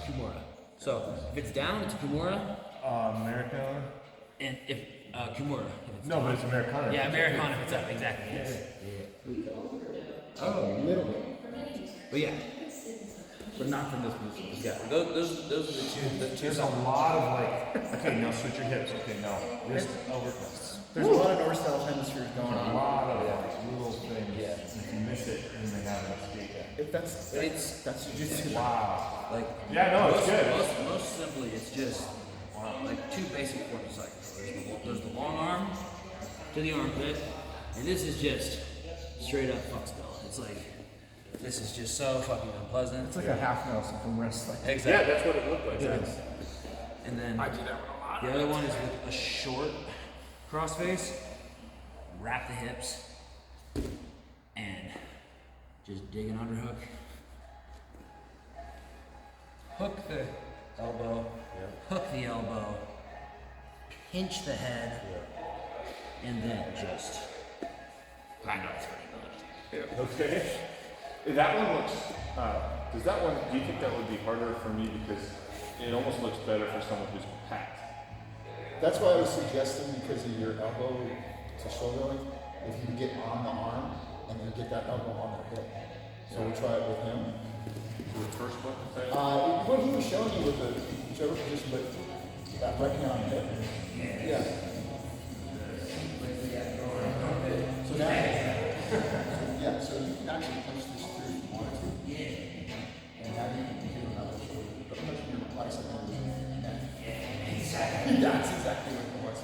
Kimura. So if it's down, it's Kimura, Americana? and if Kimura. If it's No, but it's Americana. yeah, Americana if it's up, exactly. Yes. Oh, a little bit. But yeah. But not from this position. Yeah. Those are the two. There's a lot of like, okay, now switch your hips. Okay, now wrist over wrist. There's a lot of north-south hemispheres going A on. lot of like little things. Yeah. If you miss it, you may have a mistake. If that's jujitsu. Wow. Like Yeah, no, it's good. Most simply, it's just like two basic forms of cycle. There's the long arm to the armpit, and this is just straight up fuck skull. It's like this is just so fucking unpleasant. It's like a half Nelson from wrestling. Exactly. Yeah, that's what it looked like. And then I do that one a lot. the other one is with a short crossface. Wrap the hips and just dig an underhook. Hook the elbow. Hook the elbow. Pinch the head. And then just. I know it's pretty good. Okay. That one looks. Does that one? Do you think that would be harder for me because it almost looks better for someone who's packed. That's why I was suggesting, because of your elbow to shoulder length, if you can get on the arm and then get that elbow on the hip. So we'll try it with him. So the first one, What he was showing you with the whichever position, but that right now on the hip. Yeah. So now, yeah, so you can actually punch this through if you wanted to. And now you can do another shoulder. But punching your bicep and your neck. Exactly. That's exactly what he wants.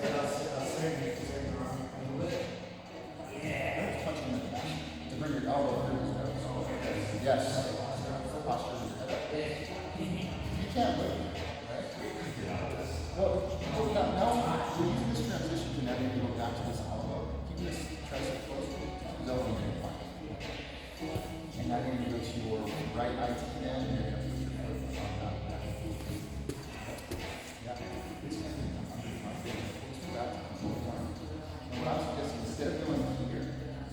Punching the back to bring your elbow through his nose. Yes. Posture of your head. You can't move, right? Well, now we're using this transition to now maybe go back to this elbow. Keep this tricep close to his elbow in your pocket. And now you're going to go to your right IT end and you're going to put your foot on that. Yeah. It's going to come under my foot. Push back to the arm. And what I was suggesting, instead of going here,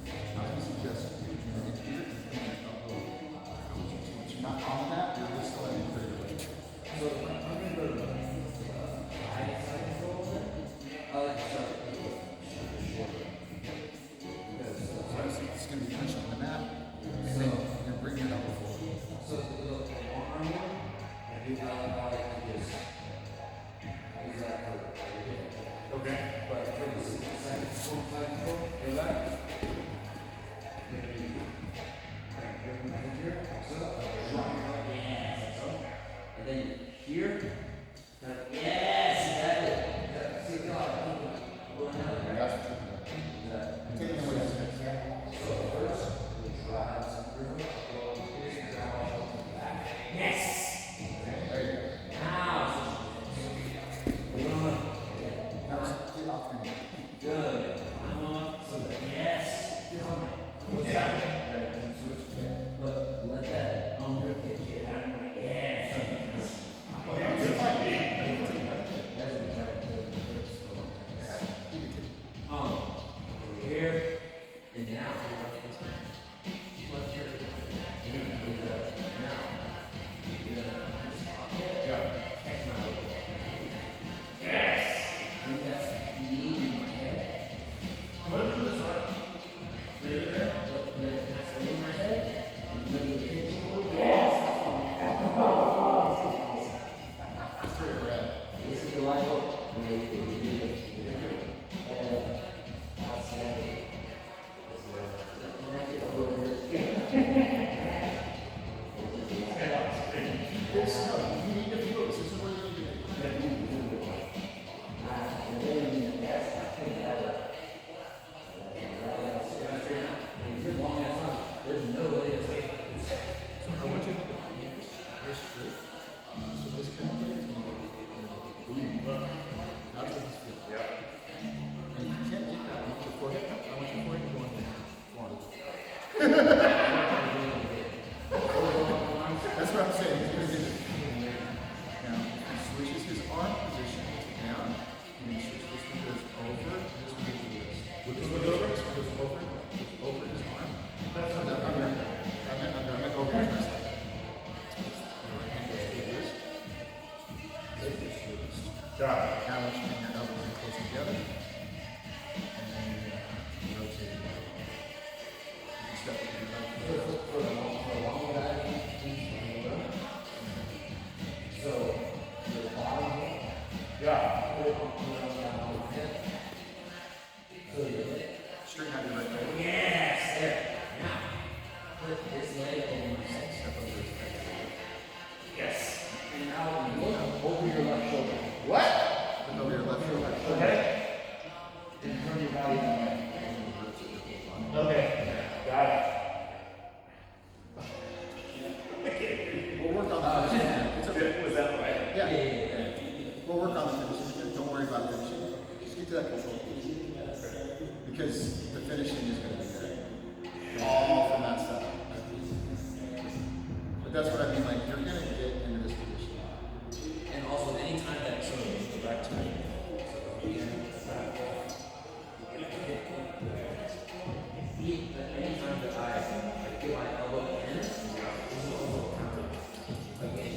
I was suggesting you're going to here and bring your elbow. Once you're not on that, you're just letting it put it away. So I'm going to go to the right side a little bit. I like to start with the shoulder. So it's going to be pushing on the mat. And then you bring your elbow forward. So the arm one, I do like this. Exactly. okay. But for the second full side control, go back. And then here. Yes, exactly. Taking away his hips. Yes. There you go. Now. Now just get off your knee. Good. Yes. But let that yes. Here and now. This is the life of You need to feel this. This is what you need to do. There's no way to take it. So I want you to go straight. So this kind of thing is going to go. That's what this feels. Yeah. And you can't get that. I want your forehead up. I want your forehead going forward. That's what I'm saying. He's going to get it. Now, he switches his arm position to down. And he switches this one goes over. This one goes to this. Which one goes over? This one goes over. Over his arm. I meant over his wrist. Your right hand goes through this. This goes through this. Got it. Now let's bring your elbows in close together. And then you're going to rotate it. You can step with your left foot. Yeah. Straighten out your right leg. Yes, there. Now, put his leg over his head. Step over his head. Yes. And now look over your left shoulder. What? Look over your left shoulder. Okay. And turn your body that way. Okay. Got it. We'll work on the finishing. It's okay. Was that right? Yeah. We'll work on the finishing. Don't worry about finishing. Just get to that control piece. Because the finishing is going to be there. All from that side. But that's what I mean. Like, you're going to get into this position. And also, anytime that, so go back to me. Anytime that I get my elbow in, this is also counter. Again,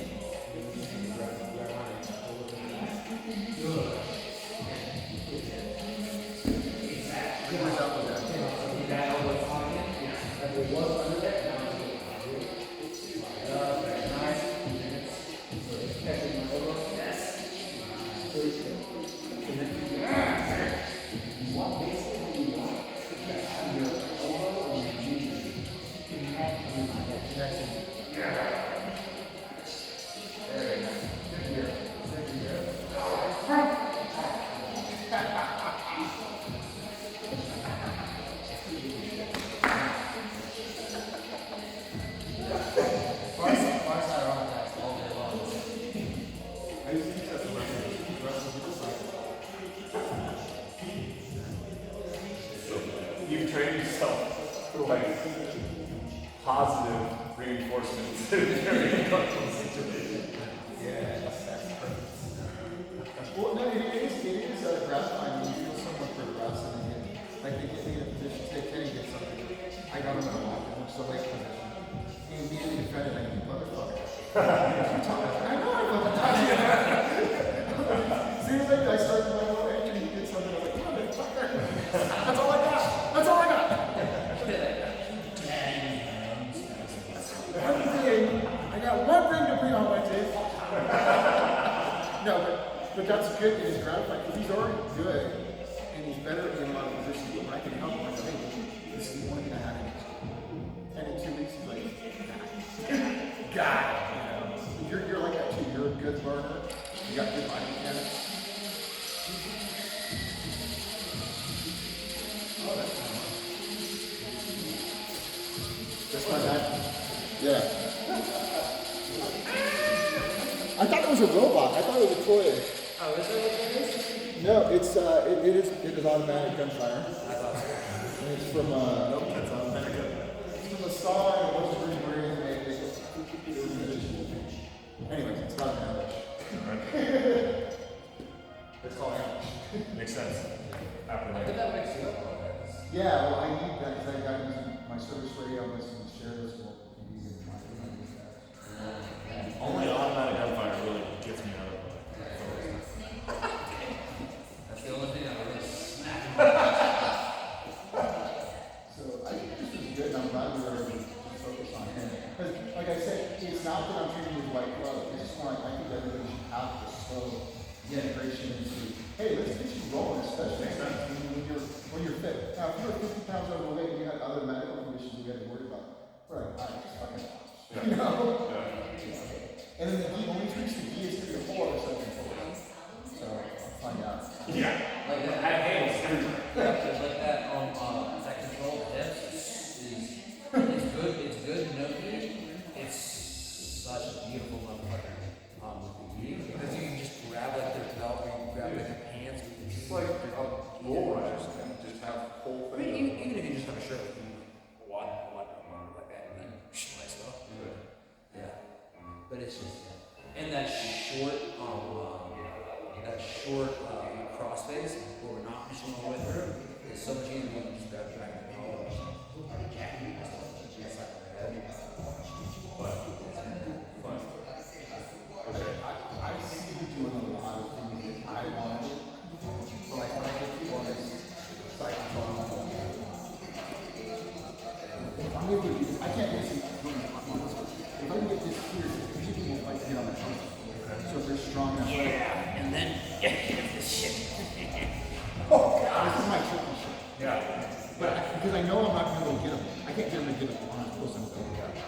like positive reinforcements during a comfortable situation. Well, no, it is gratifying when you feel someone progress and they get, like they get me in a position, say, Kenny get something. I don't know what I'm so late position. He immediately defended like, you motherfucker. You talk about, I know I motherfucker. See, like I started my little entry, he did something, I was like, motherfucker. That's all I got. That's all I got. One thing, I got one thing to bring on my table. No, but that's good and it's gratifying because he's already good and he's better in a lot of positions. But when I can help him, I say, hey, this is the one thing I had in this. And in 2 weeks, he's like, got it. You know? You're like that too. You're a good learner. You got good body mechanics. Oh, that's fine. That's my bad. Yeah. I thought it was a robot. I thought it was a toy. Oh, is that what that is? No, it is automatic gunfire. And it's from nope, that's automatic gunfire. It's from a song and it was really weird and anyways, it's not an ambush. It's called ambush. Makes sense. After But that. that makes you up. Yeah, well I need that because I got using my service radio and listen to share this with TV and I use that. Only automatic gunfire really gets me out of That's the only thing I really smack. So I think this was good, and I'm glad we were able to focus on him. Because, like I said, it's not that I'm treating with white glove. It's just more like I think everybody should have the slow integration into, hey, let's get you rolling, especially when you're fit. Now, if you were 50 pounds overweight and you had other medical conditions you had to worry about, right? I just fucking, you know. And then the only tweaks the D is 3 or 4 or 7 or 4. So I'll find out. Yeah. Like that. I hate it. Yeah, because like that that control hips is it's good. It's good. No knee. It's such a beautiful motherfucker. With the knee because you can just grab like their belt or you can grab like their pants. It's like a bull rush and just have whole I mean, thing. even if you just have a shirt like like that, and then myself. Yeah. But it's just and that short crossface where we're not pushing all the way through is so much easier than just grab the collar or jacket or something. That's like my head. But fun. Okay. I see you doing a lot of things that I wanted. But like when I get people on this site, if I'm able to do this, I can't listen to if I can get this here, people won't like to get on the phone. So if they're strong enough. Yeah, and then this shit. Oh God, this is my tricky shit. Yeah. But because I know I'm not going to be able to get him. I can't get him to get up on his post and go.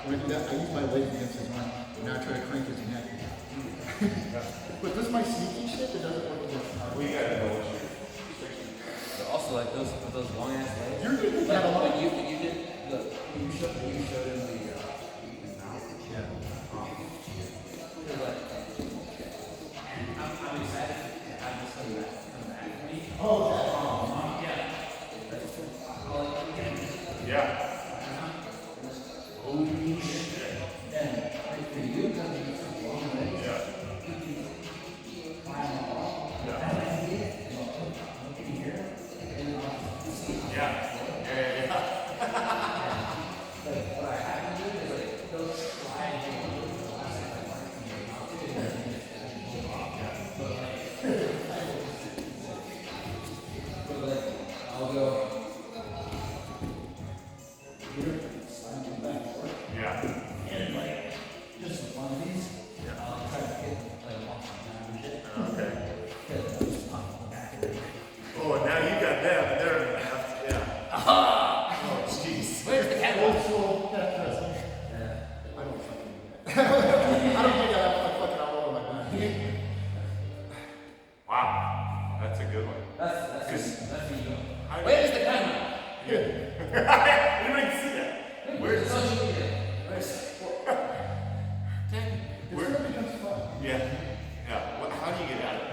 When I do that, I use my legs against his arm, and now I try to crank his neck. But this is my sneaky shit that doesn't work against our We gotta know what But also like those with those long ass legs. You're good. You have a lot of When you did the when you showed him the mouth. yeah. You're like, I'm excited to have this come back to me. Oh, that. Yeah. Holy shit. And for you, because you have long legs, Yeah. you can climb up. Yeah. Yeah. But what I have to do is like, they'll try and do the last but like, I'll go. Yeah. And like, just for fun of these, I'll try to get like walk on and shit. Okay. Because I'm just on the back of it. Oh, now you got them, and they're gonna have to, yeah. Oh, jeez. Where's the cat? Old school cat dressing. I don't fucking do that. I don't think I have my fucking all over my back. Wow. That's a good one. That's you. I- Where's the camera? Anybody see that? Where's the social media? This really becomes fun. Yeah. Yeah. What, how do you get out of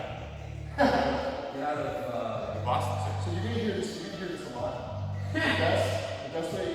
that? Get out of Boston. So you're gonna hear this a lot. The best way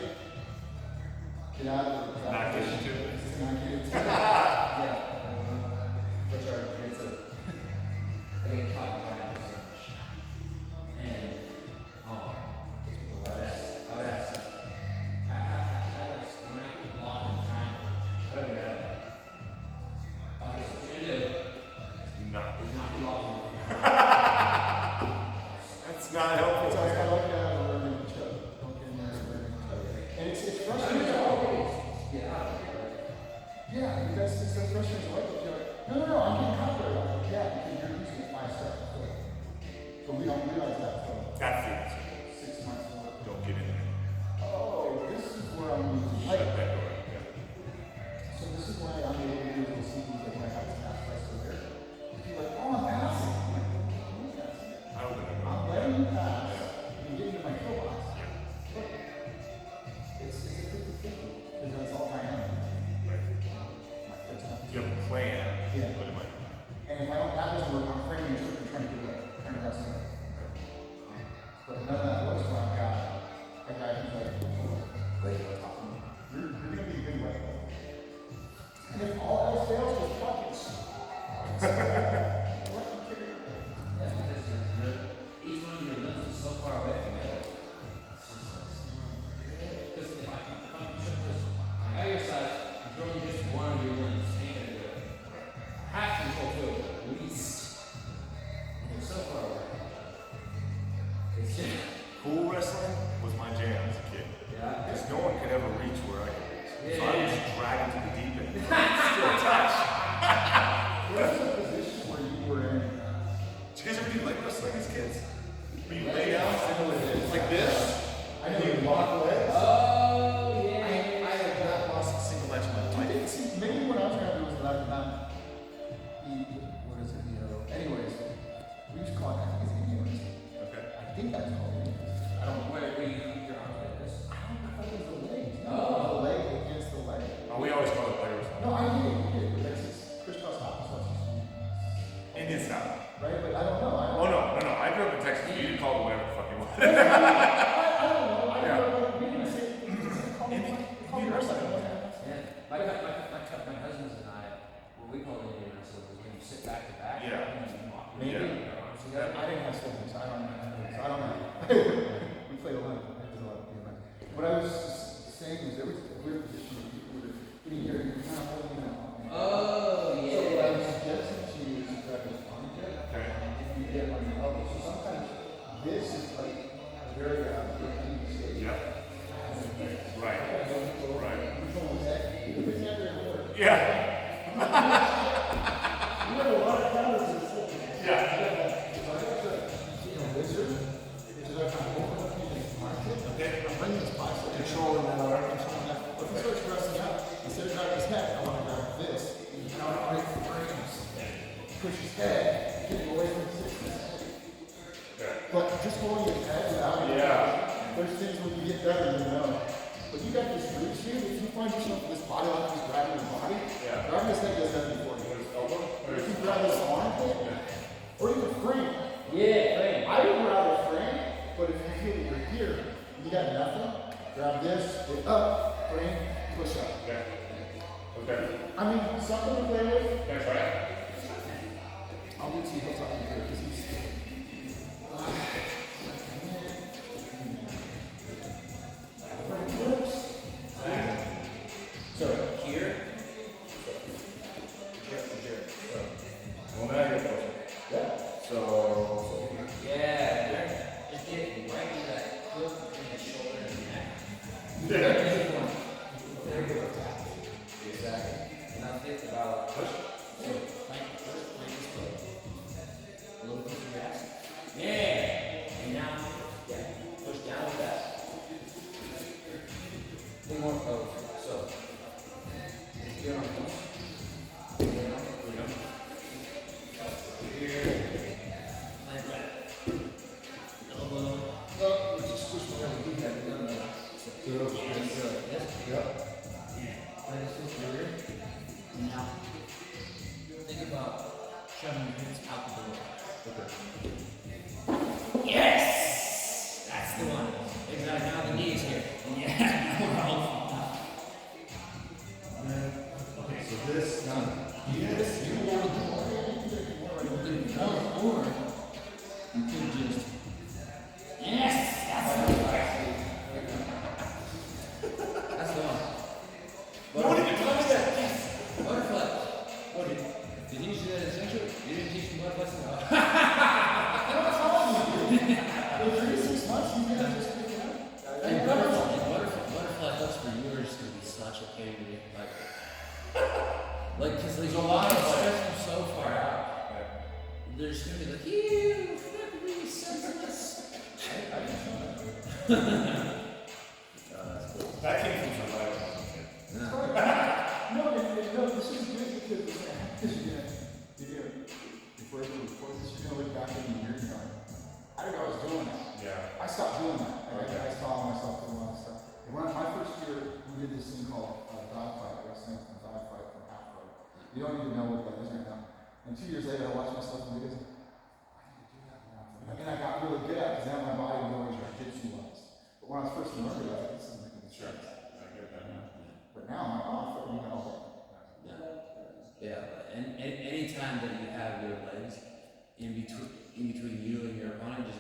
kids? Where you lay down I know what it is. like this, I know and you what it is. lock legs. Oh, yeah. I have not lost a single match in my I life. think, see, maybe what I was gonna do was not what is it, anyways, we used to call it, I think it's ignorance. Okay. I think that's called ignorance. I don't know. Where you hook your arms like this? I don't know if it was the legs. Oh. The leg against the leg. Oh, we always call it players. No, I did, we did, but that's just crisscross hops, Indian style. right? But I don't know. I Oh no. I grew up in Texas. You can call it whatever the fuck you want. don't know. I Yeah. don't know. We didn't say, call me wrestling. Yeah. My cousins and I, what we call Indian wrestling is when you sit back to back. Yeah. And you walk Maybe. your arms together. I didn't have siblings. I don't know. We played a lot. I did a lot of PMI. What I was saying is there was a weird position where people were getting here and kind of holding it out. Oh, So what I was suggesting to you is to grab this ponytail Okay. if you get on your elbow. So sometimes this is like very state. Yep. Right. Right. Which one was that? If it's not very good. Yeah. You have a lot of counters in the system. Yeah. Wizard, which is our kind of open up in the market. Okay. I'm bringing this bicep. Controlling that arm. Controlling that. But if he starts pressing up, instead of grabbing his head, I want to grab this. And I want to break the frames. Push his head, get him away from the system. Okay. But just holding his head without it. Yeah. There's things when you get better, you know. But you got this reach here, if you find yourself with this body like he's grabbing your body, Yeah. grabbing his head does nothing for you. Elbow. But if you grab his arm hit, or you can frame. Yeah, right. I would rather frame, but if you feel that you're here, you got nothing, grab this, get up, frame, push up. Okay. Okay. I mean, something to play with. Thanks, right? I'll do two hooks up in here because he's. So Here. Well, now you're closer. yeah. So. Yeah. Just get right in that hook in the shoulder and the neck. Very good attack. Exactly. And now think about push. Plank first, plank this foot. A little push in your ass. Yeah. And now, yeah, push down with that. One more pose. So, here on those. Here. Plant right. Elbow. Oh, we just switched around. We had it done that. Good. Yes. Yep. Plant this here. And now, think about shoving your hands out the door. Okay. Yes! That's the one. Exactly. Now the knees here. Yeah. Okay, so this. Yes, you want to do Or you could just. Yes! That's the one. That's the one. What did you tell me that? Butterfly. What did you teach you that in Central? You didn't teach me butterflies? No. In 36 months, you can just pick it up. And butterfly hooks for you are just gonna be such a pain to get like, cause there's a lot of stretch them so far out. They're just gonna be like, you flippity senseless. That came from survival. No, this is good because you're gonna, before I report this, you're gonna look back in the year and go, I didn't know I was doing that. Yeah. I stopped doing that. I saw myself doing a lot of stuff. And when my first year, we did this thing called dogfight, wrestling and dogfight from half right. You don't even know what that is right now. And 2 years later, I watched myself and videos. I need to do that now. And I got really good at it because now my body knows where jiu-jitsu was. But when I was first learning about it, this isn't making sense. I get that now. But now I'm like, oh, I feel you know. Yeah, and any time that you have your legs in between you and your opponent, just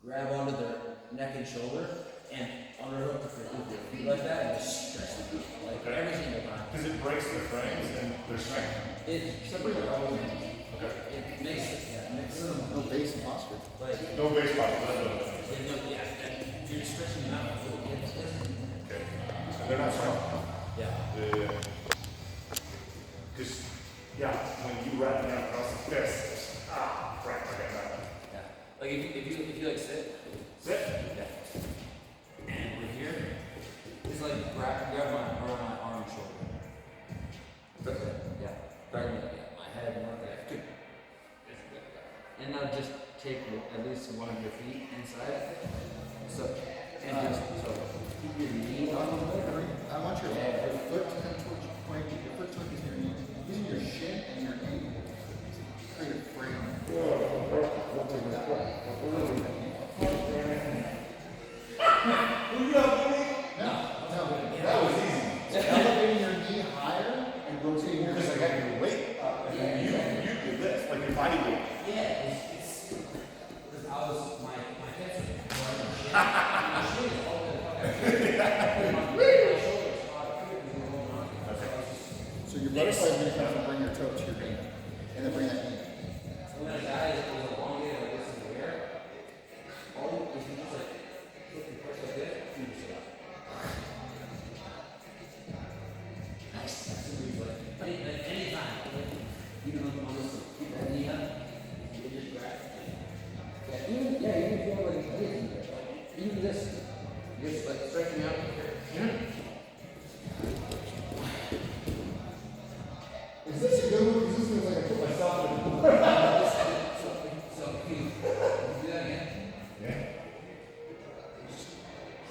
grab onto their neck and shoulder and underhook with your feet like that and just stretch the feet like every single time. Because it breaks their frames and their strength. It Separate your elbows. Okay. it makes it No base and posture. like No base posture. That's what it is. you're stretching them out. Okay. And they're not strong. Yeah. Because, yeah, when you wrap me across the fist, right, okay, right. Yeah. Like and now just take at least one of your feet inside. So, and just so keep your knee on the leg. I want your foot to come towards your point. Your foot touches your knee. Using your shin and your knee to create a frame. That was easy. Elevating your knee higher and rotating your Because I got your weight up, and then you do this, like your body weight. Yeah, it's because I was my hips are my shoulders all So your butterfly is going to come and bring your toe to your knee, and then bring that knee. So when a guy is elongated like this in the air, all if you just like flip your push like this, you just sit up. Nice. That's a good way. Like anytime, even on this, keep that knee up, you can just grab. Yeah, even if you have like this, even this, just like stretching out here. Is this a good one? Because this feels like I put myself in. So if you do that again. Yeah.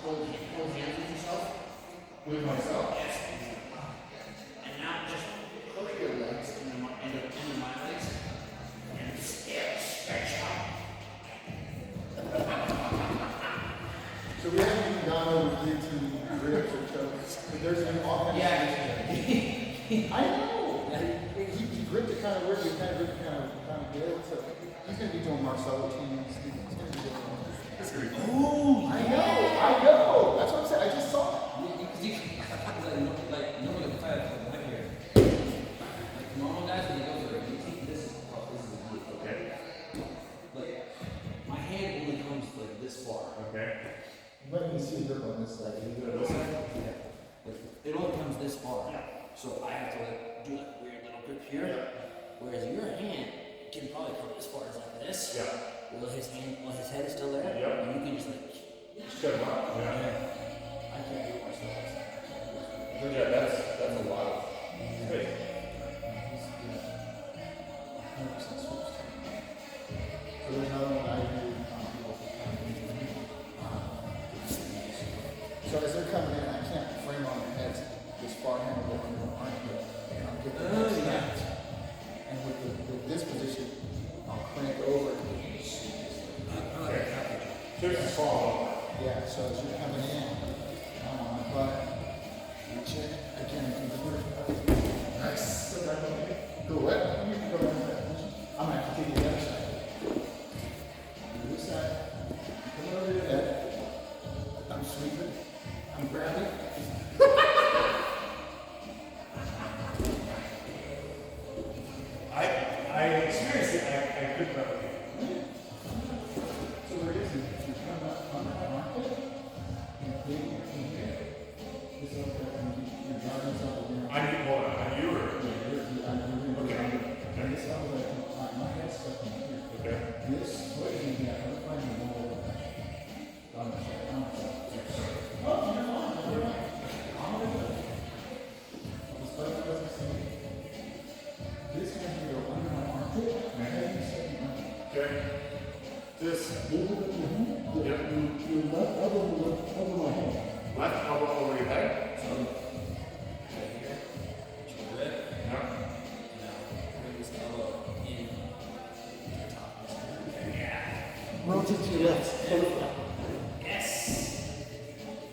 Hold hands with yourself. With myself. Yes. And now just hook your legs into my legs and stretch out. So we haven't even gone over DT ribs or toes. But there's an offense. Yeah. I know. He gripped it kind of weird. He kind of gripped it kind of good. So he's going to be doing Marcelo teams. He's going to be doing. That's gonna be cool. I know. That's what I'm saying. I just saw it. Like normally if I have like here, like normal guys when they go for it, you think this is a good. Okay. Like my hand only comes like this far. Okay. Let me see a grip on this side. You do it this way? Like, it only comes this far. So I have to like do like weird little grip here. Whereas your hand can probably come as far as like this. Yeah. While his head is still there. Yep. And you can just like Shut them up. Yeah. I can't do it myself. Yeah, that's a lot of space. So there's another one I do. So as they're coming in, I can't frame on their heads this far hand will go under the armpit. And I'll get the snap. And with this position, I'll crank over. Just fall. Yeah, so as you're coming in, I'm on my butt. Reach in, again, you can do it. Nice. Go what? You can go down that position. I'm going to have to take the other side. Do this side. Come over to your head. I'm sweeping. I'm grabbing. I experienced it. I couldn't replicate it. So where it is, you come up on the armpit, you dig in here, this up there, and you drive this up again. I need hold on. I knew her. And this up, like, my head's stuck in here. Okay. This, what is it, I'm find the ball. I'm sorry. Oh, you're fine, you're fine. I'm gonna do it. This button doesn't see me. This has to go under my armpit, my head is stuck in my armpit. Okay. This Your left elbow over my head. left elbow over your head. So right here, just grip. Yeah. Now bring this elbow in to the top of this hand. Rotate to your left. Yes.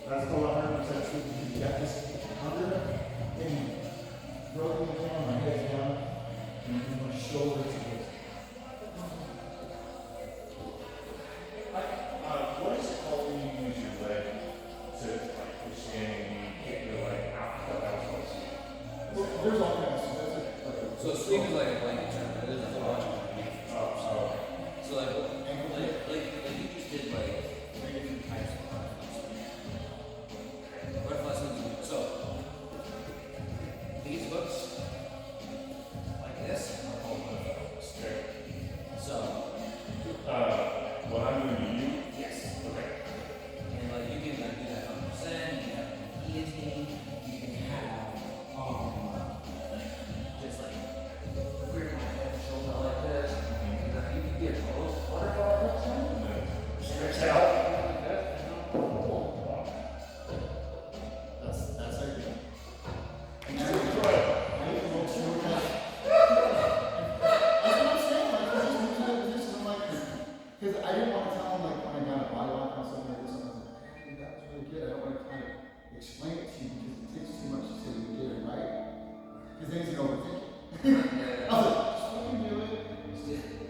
That's the 100% true. You got this under and rolling it down, my head down, and my shoulder to this. What is it called when you use your leg to like you're standing and you kick your leg out? There's all kinds of stuff. So sweep is like a blanket term, but there's a whole bunch of techniques. So like you just did like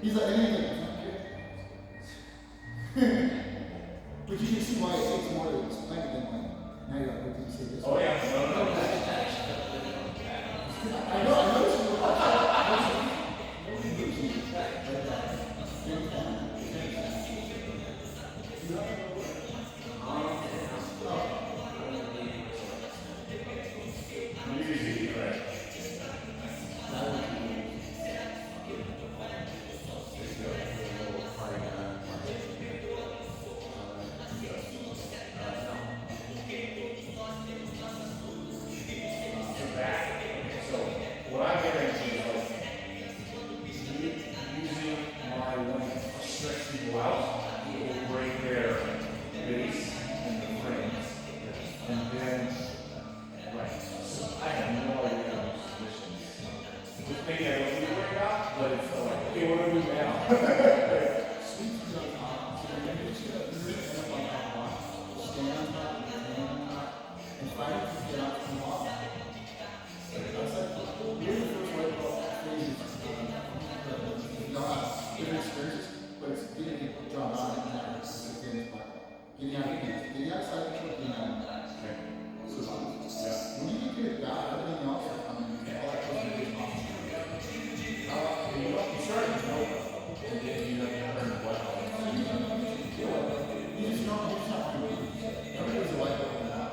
He's like, anything. But you can see why it takes more to explain it than like, now you're like, what did you say this? Oh yeah, no. I know this is Usually, right. So what I'm getting is like using my one to stretch people out, it will break their base and the frames. And then, right, so I have no idea how to position this. Just maybe I don't feel right now, but it's like, okay, what do I do now? Getting outside the truck, getting out. So when you get good at that, everything else will come in. All that goes into the option. You start to know, and then you have to learn what. You just know it's not going to be. Everybody's a light bulb in that.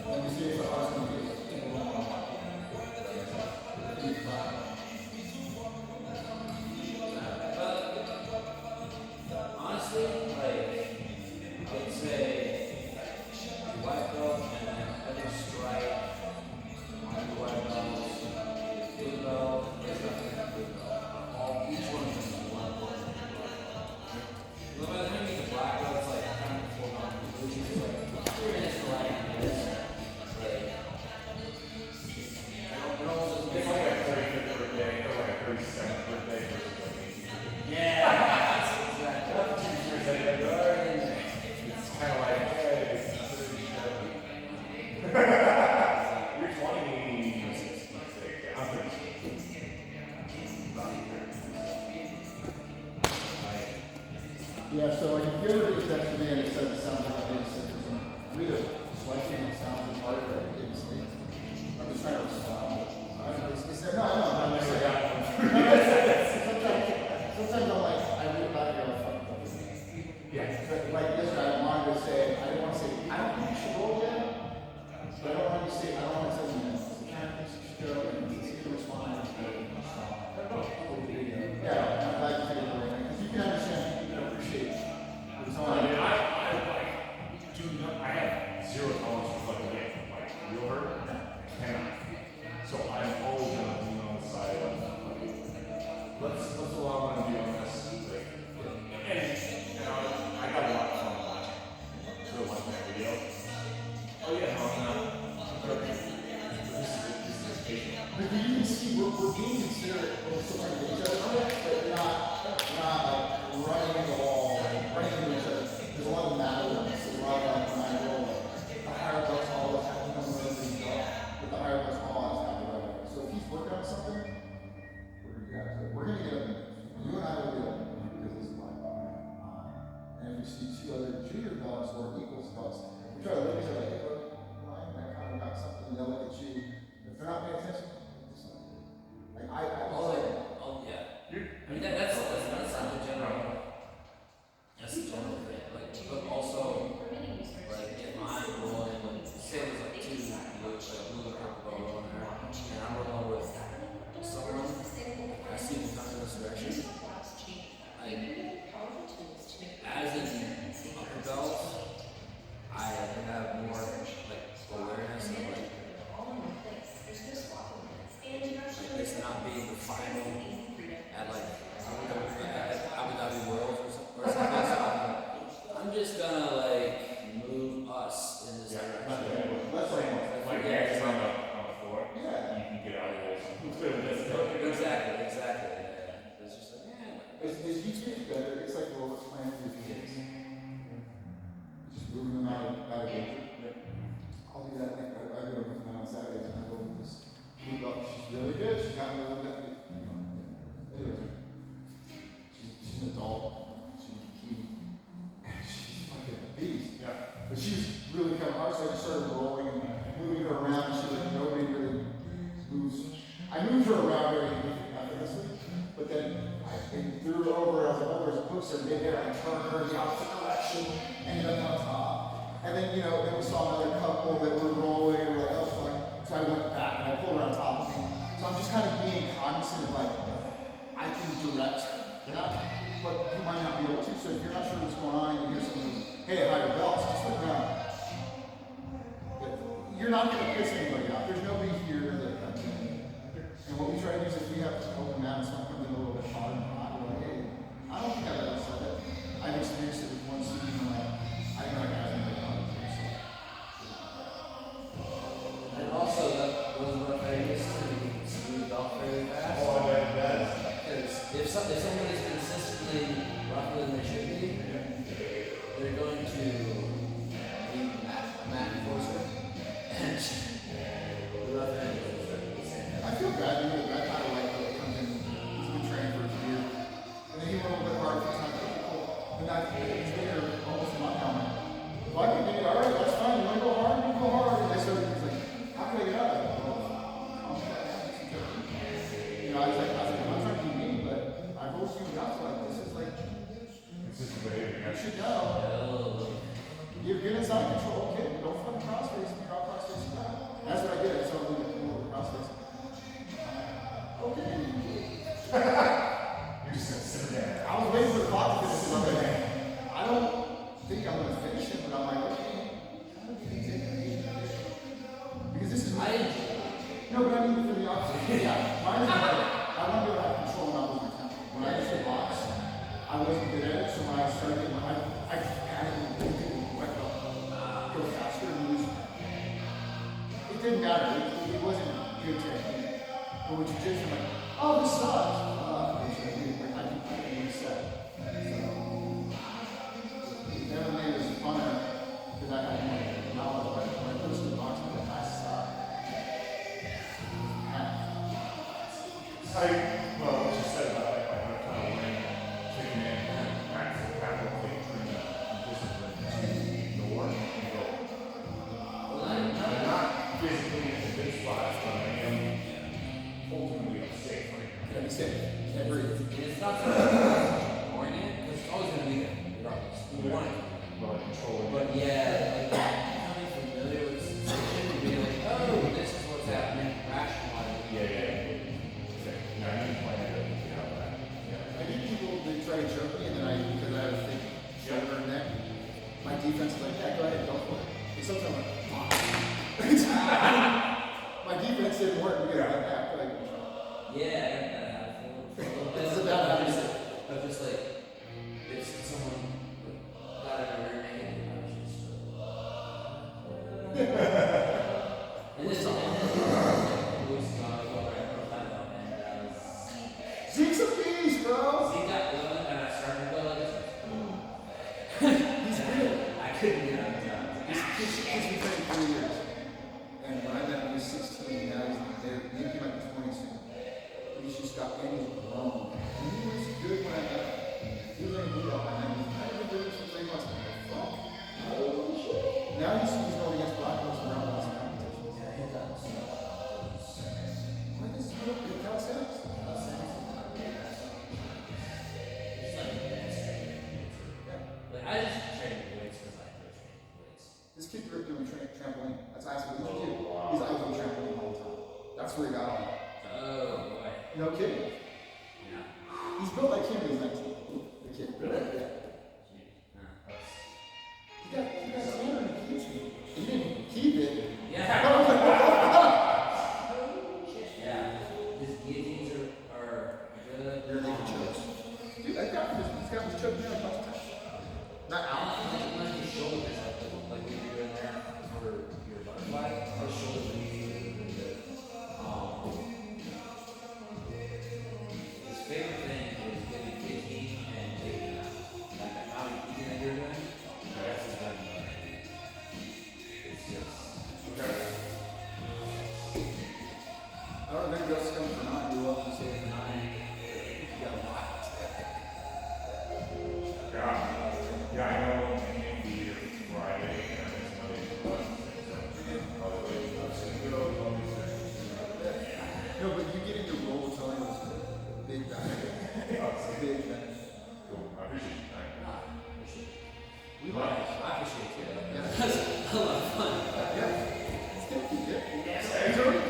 And you see it's the hardest thing to do. People don't want to watch it. It's fine. Honestly, like, I would say white belt and then every stripe, white belts, blue belt, there's nothing like blue belt. All each one of them is one point. By the time you get to black belt, it's like kind of full on blue. It's like 3 minutes to like this. Like, It's like a 35th birthday or like a 37th birthday versus like 18th birthday. yeah, that's exactly. It's kind of like, hey, it's 37. You're 26. Yeah, I'm 36. Yeah, so like if you ever do that to me and it says it sounds like a big system, I'm either sweating and it sounds hard or I didn't sleep. I'm just trying to respond. No, I'm just sometimes I'm like, I read about it, I'm fucking up. Yeah. But like this, I wanted to say, I didn't want to say, I don't think you should roll yet. But I don't want you to say, I don't want to tell you no. You kind of think you should go and see the response. Yeah, I'm glad you take it away. Because you can understand, you can appreciate what's on. I mean, I like, dude, I have zero tolerance for fucking getting like real hurt. I cannot. So I'm always gonna be on the side of like, let's allow them to be on this. Like, and I got a lot of fun watching. So watching that video. Oh yeah, no, I'm not. This is patient. But you can see we're being considerate when we're still trying to get each other, but not like running into the wall, running into each other. There's a lot of matters. There's a lot of like my role. The higher bucks always have to come with these but the higher bucks always have to run it. So if he's working on something, we're gonna get up. You and I will get up because this is black. And if we see 2 other junior dogs or equals dogs, we try to look at each other like, hey, bro, I kind of got something. And they'll look at you. If they're not paying attention, like Oh yeah. I mean that's not the general. That's the general thing. Like, but also, like if I'm rolling with, say there's like 2 blue and purple belt on there, and I'm rolling with someone, I see them coming in this direction. Like, as in upper belt, I have more like awareness of like it's not being the final at like Abu Dhabi Worlds or something. So I'm just gonna like move us in this direction. That's Like hands on the floor. Yeah. You can get out of there. Exactly. Yeah. It's just like, As you get better, it's like we're playing with kids. Just moving them out of danger. I'll do that. Like, I go with them on Saturdays and I go with this blue belt. She's really good. She's got me a little bit. Anyway. her around very effortlessly, but then I threw her over. I was like, oh, there's a poster right there. I turned her in the opposite direction, ended up on top. And then, then we saw another couple that were rolling, and we're like, oh, fuck. So I went back and I pulled her on top of me. So I'm just kind of being cognizant of like, I can direct that, but you might not be able to. So if you're not sure what's going on, and you hear someone, hey, hide your belts, just look around. You're not going to piss anybody off. There's nobody here that comes in. And what we try to do is if we have open mat and someone comes in a little bit hot and hot, we're like, hey, I don't think I've ever said that. I've experienced it with one student and like, I didn't know I had anybody on it. And also, those rough areas tend to be smoothed off very fast. Oh, I bet that is. Because if someone is consistently rougher than they should be, they're going to be a mat enforcer. And the rough area is the same. I feel bad, that kind of like comes in, he's been training for a year. And then he went a little bit hard for time to people. And he's been here almost a month now. Well, I can get it, all right, that's fine. You want to go hard? You go hard. And I started, he's like, how can I get out of it? Well, I was like, I'm not trying to be mean, but I've always seen guys like this is like, It's just the behavior. you should know. You're inside control, okay? Don't fucking crossface me, I'll crossface you back. That's what I did. I started doing the crossface. Okay. You're just gonna sit there. I was waiting for the clock to finish. I'm like, I don't think I'm gonna finish it, but I'm like, okay. Because this is I enjoy it. no, but I mean for the opposite. Yeah, mine is like, I want to be able to have control when I was my tempo. When I used to box, I wasn't good at it, so when I started getting I had it went up, go faster and lose. It didn't matter. It wasn't good technique. But with jiu-jitsu, I'm like, oh, this sucks. I can reset. So, MMA was funner because I had more knowledge, but when I first started boxing, I sucked. Well, what you said about like my hard time when taking in faculty training and discipline to ignore and go. I'm not physically in a good spot, but I am ultimately safe. Gotta be safe. Can't breathe. And it's not so ignoring it, because it's always going to be there, regardless. You want it. But controlling. But yeah, like becoming familiar with the sensation and being like, oh, this is what's happening, rationalizing. Yeah. I need to plan to get out of that. I need people to try to choke me, and then because I have a thick shoulder and neck, my defense is like, yeah, go ahead, go for it. And sometimes I'm like, my defense didn't work because of that. Like, Yeah, I got that habit for a little bit. It's a bad habit. Of just like, if someone got it over your name, I was just. And this is Zeke's a beast, bro! See that one, and I started to go like this. He's good. I couldn't get out of that. He's been training 3 years. And when I met him, he was 16, now he's there. Maybe he might be 20 soon. He's just got, and he's grown. And he was good when I met him. He was like, blue belt, and I've been doing this for 3 months. I'm like, fuck. Holy shit. Now he's going against black belts and brown belts in competitions. Yeah, he does. What is he doing? He tells us. Like, I just train weights because I enjoy training weights. This kid grew up doing trampoline. That's actually what he's doing. He's out on trampoline all the time. That's where he got on. Oh, boy. No kidding. Yeah. He's built like him when he's 19. The kid. Really? Yeah. Gee, huh. He got stamina and he keeps it. He didn't keep it. Yeah. Yeah. His guillotines are good. They're making chokes. Dude, that guy he's got his choke down a bunch of times. Not out. Like his shoulders, like when you're in there for your butterfly, his shoulders are usually really good. His favorite thing is getting guillotine and taking it out. Like the amount of eating that you're doing, that's his bread and butter. It's just. I don't know if anybody else is coming for 9. You're welcome to stay for 9. You got a lot. Yeah, I know. cool. I appreciate you. We like it. I appreciate it. Yeah. That's a lot of fun. Yeah. It's good. It's good. Hey, Jordan.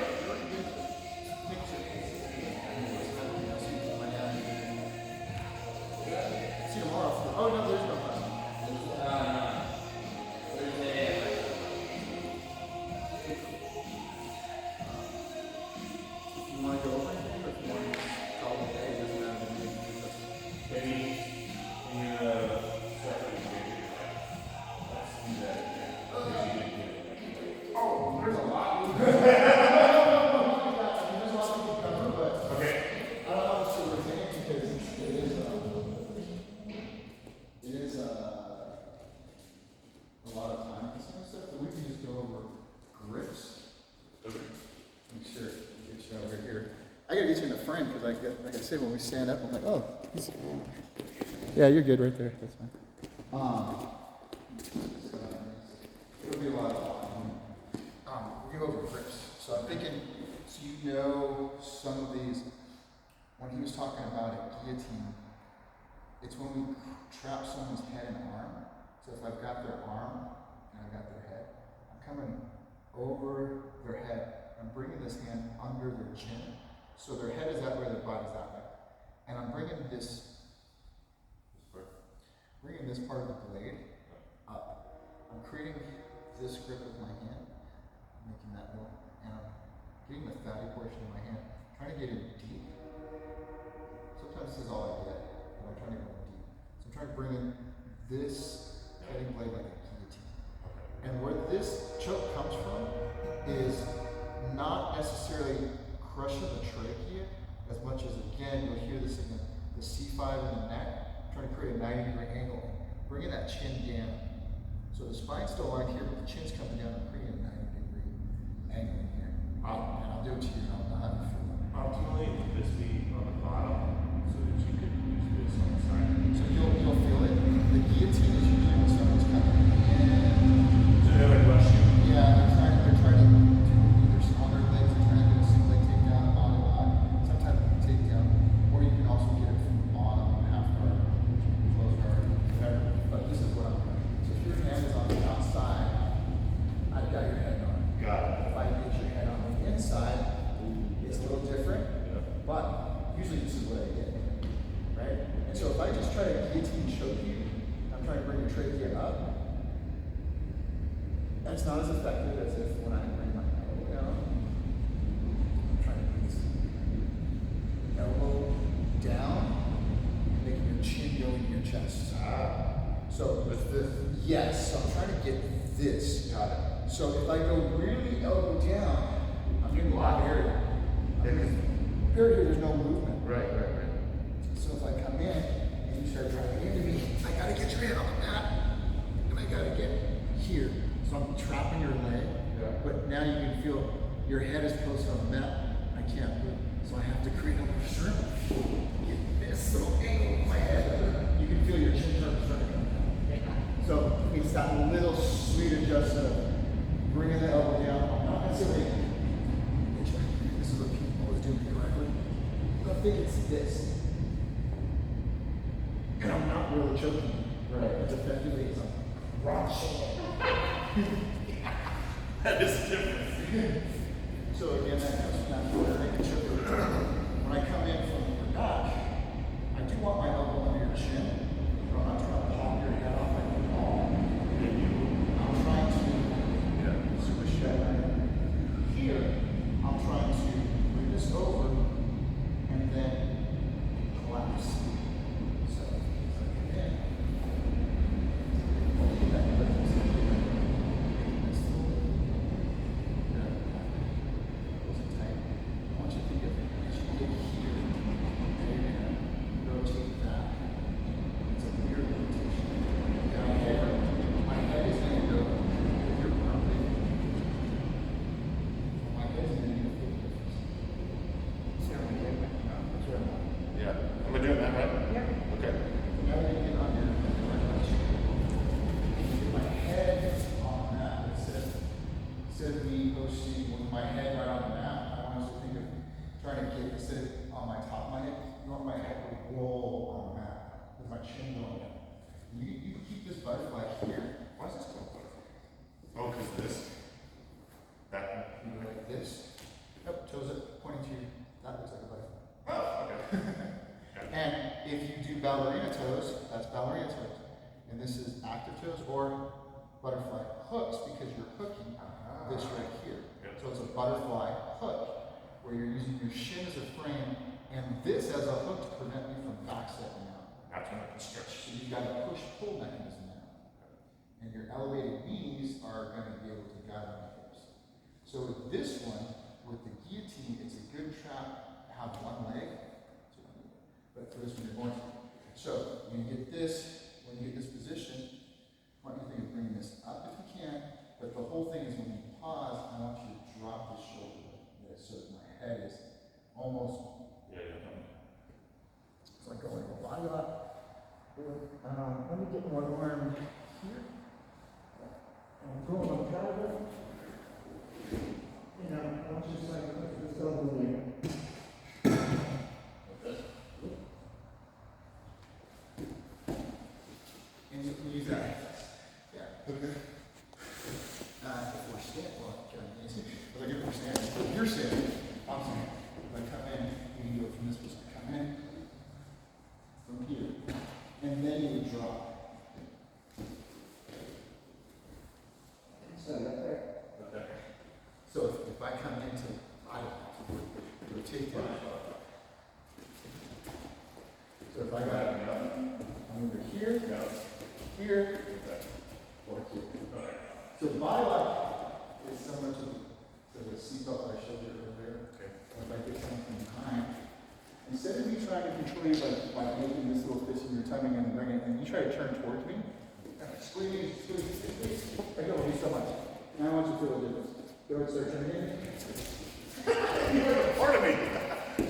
See you tomorrow. Oh no, there's no class. Thursday. If you want to go over anything, or if you want to call it a day, it doesn't matter to me. Maybe in start with the game. Let's do that. Oh, there's a lot. There's a lot of people coming, but Okay. I don't know if it's retain because it is a lot of time consuming stuff, but we can just go over grips. Okay. Make sure get you over here. I gotta get you in the frame because like I said, when we stand up, I'm like, oh, yeah, you're good right there. That's fine. It'll be a lot of fun. We're gonna go over grips. So I'm thinking, so you know some of these. When he was talking about a guillotine, it's when we trap someone's head and arm. So if I've got their arm and I've got their head, I'm coming over their head. I'm bringing this hand under their chin. So their head is that way, their body's that way. And I'm bringing this part of the blade up. I'm creating this grip with my hand, making that move, and I'm getting the fatty portion of my hand, trying to get in deep. Sometimes this is all I get, but I'm trying to go in deep. So I'm trying to bring in this cutting blade like a guillotine. And where this choke comes from is not necessarily crushing the trachea as much as, again, you'll hear this in the C5 in the neck, trying to create a 90-degree angle, bringing that chin down. So the spine's still aligned here, but the chin's coming down and creating a 90-degree angle in here. And I'll do it to you, and I'll have you feel it. Optimally, would this be on the bottom so that you could use this on the side? So you'll feel it. The guillotine is usually when someone's coming in. So they like rush you. Yeah, they're trying to do either on their legs, they're trying to do a single leg takedown, a body lock, some type of takedown, or you can also get it from the bottom, half guard, close guard, whatever. But this is what I'm doing. So if your hand is on the outside, I've got your head on. Got it. If I get your head on the inside, it's a little different, but usually this is what I get, right? And so if I just try to guillotine choke you, I'm trying to bring your trachea up. That's not as effective as if when I bring my elbow down. I'm trying to bring this elbow down, making your chin go into your chest. So With this? yes, so I'm trying to get this. Got it. So if I go really elbow down, I'm getting a lot of area. Here, there's no movement. Right. So if I come in and you start driving into me, I gotta get your hand on the mat, and I gotta get here. So I'm trapping your leg, but now you can feel your head is closer on the mat. I can't move, so I have to create a little shrimp. Get this little angle with my head. You can feel your chin starting to come down. So it's that little sweet adjustment of bringing the elbow down. I'm not necessarily. This is what people always do correctly. I think it's this. And I'm not really choking. Right. It's effectively it's like rock That is different. So again, that comes from that where I can choke you. When I come in from your back, I do want my elbow under your chin, but I'm not trying to pop your head off like a ball. I'm trying to squish that right here. I'm trying to bring this over and then collapse. So as I come in, I want you to think of toes, that's ballerina toes. And this is active toes or butterfly hooks because you're hooking this right here. So it's a butterfly hook where you're using your shin as a frame and this as a hook to prevent you from back stepping out. That's when I can stretch. So you've got a push-pull mechanism now. And your elevated knees are going to be able to guide on the hips. So with this one, with the guillotine, it's a good trap to have one leg. But for this one, you're going to. So you get this, when you get this position, I want you to think of bringing this up if you can, but the whole thing is when you pause, I want you to drop the shoulder like this so that my head is almost. So I go like a body lock. Let me get one arm here. And I'm going on top of it. And I want you to like put this elbow in. And you can use that. Yeah. Okay. If we're standing, well, if we're standing, if you're standing, I'm standing. If I come in, you can do it from this position. Come in, from here, and then you would drop. So right there. Okay. So if I come into rotate that. So if I got it, I'm over here, here, or here. So the body lock is similar to the seatbelt that I showed you earlier. Okay. If I get something behind, instead of me trying to control you by making this little fist in your tummy and bringing it, and you try to turn towards me, squeeze. I go with you so much. Now I want you to feel the difference. Go ahead, start turning in. You're part of me.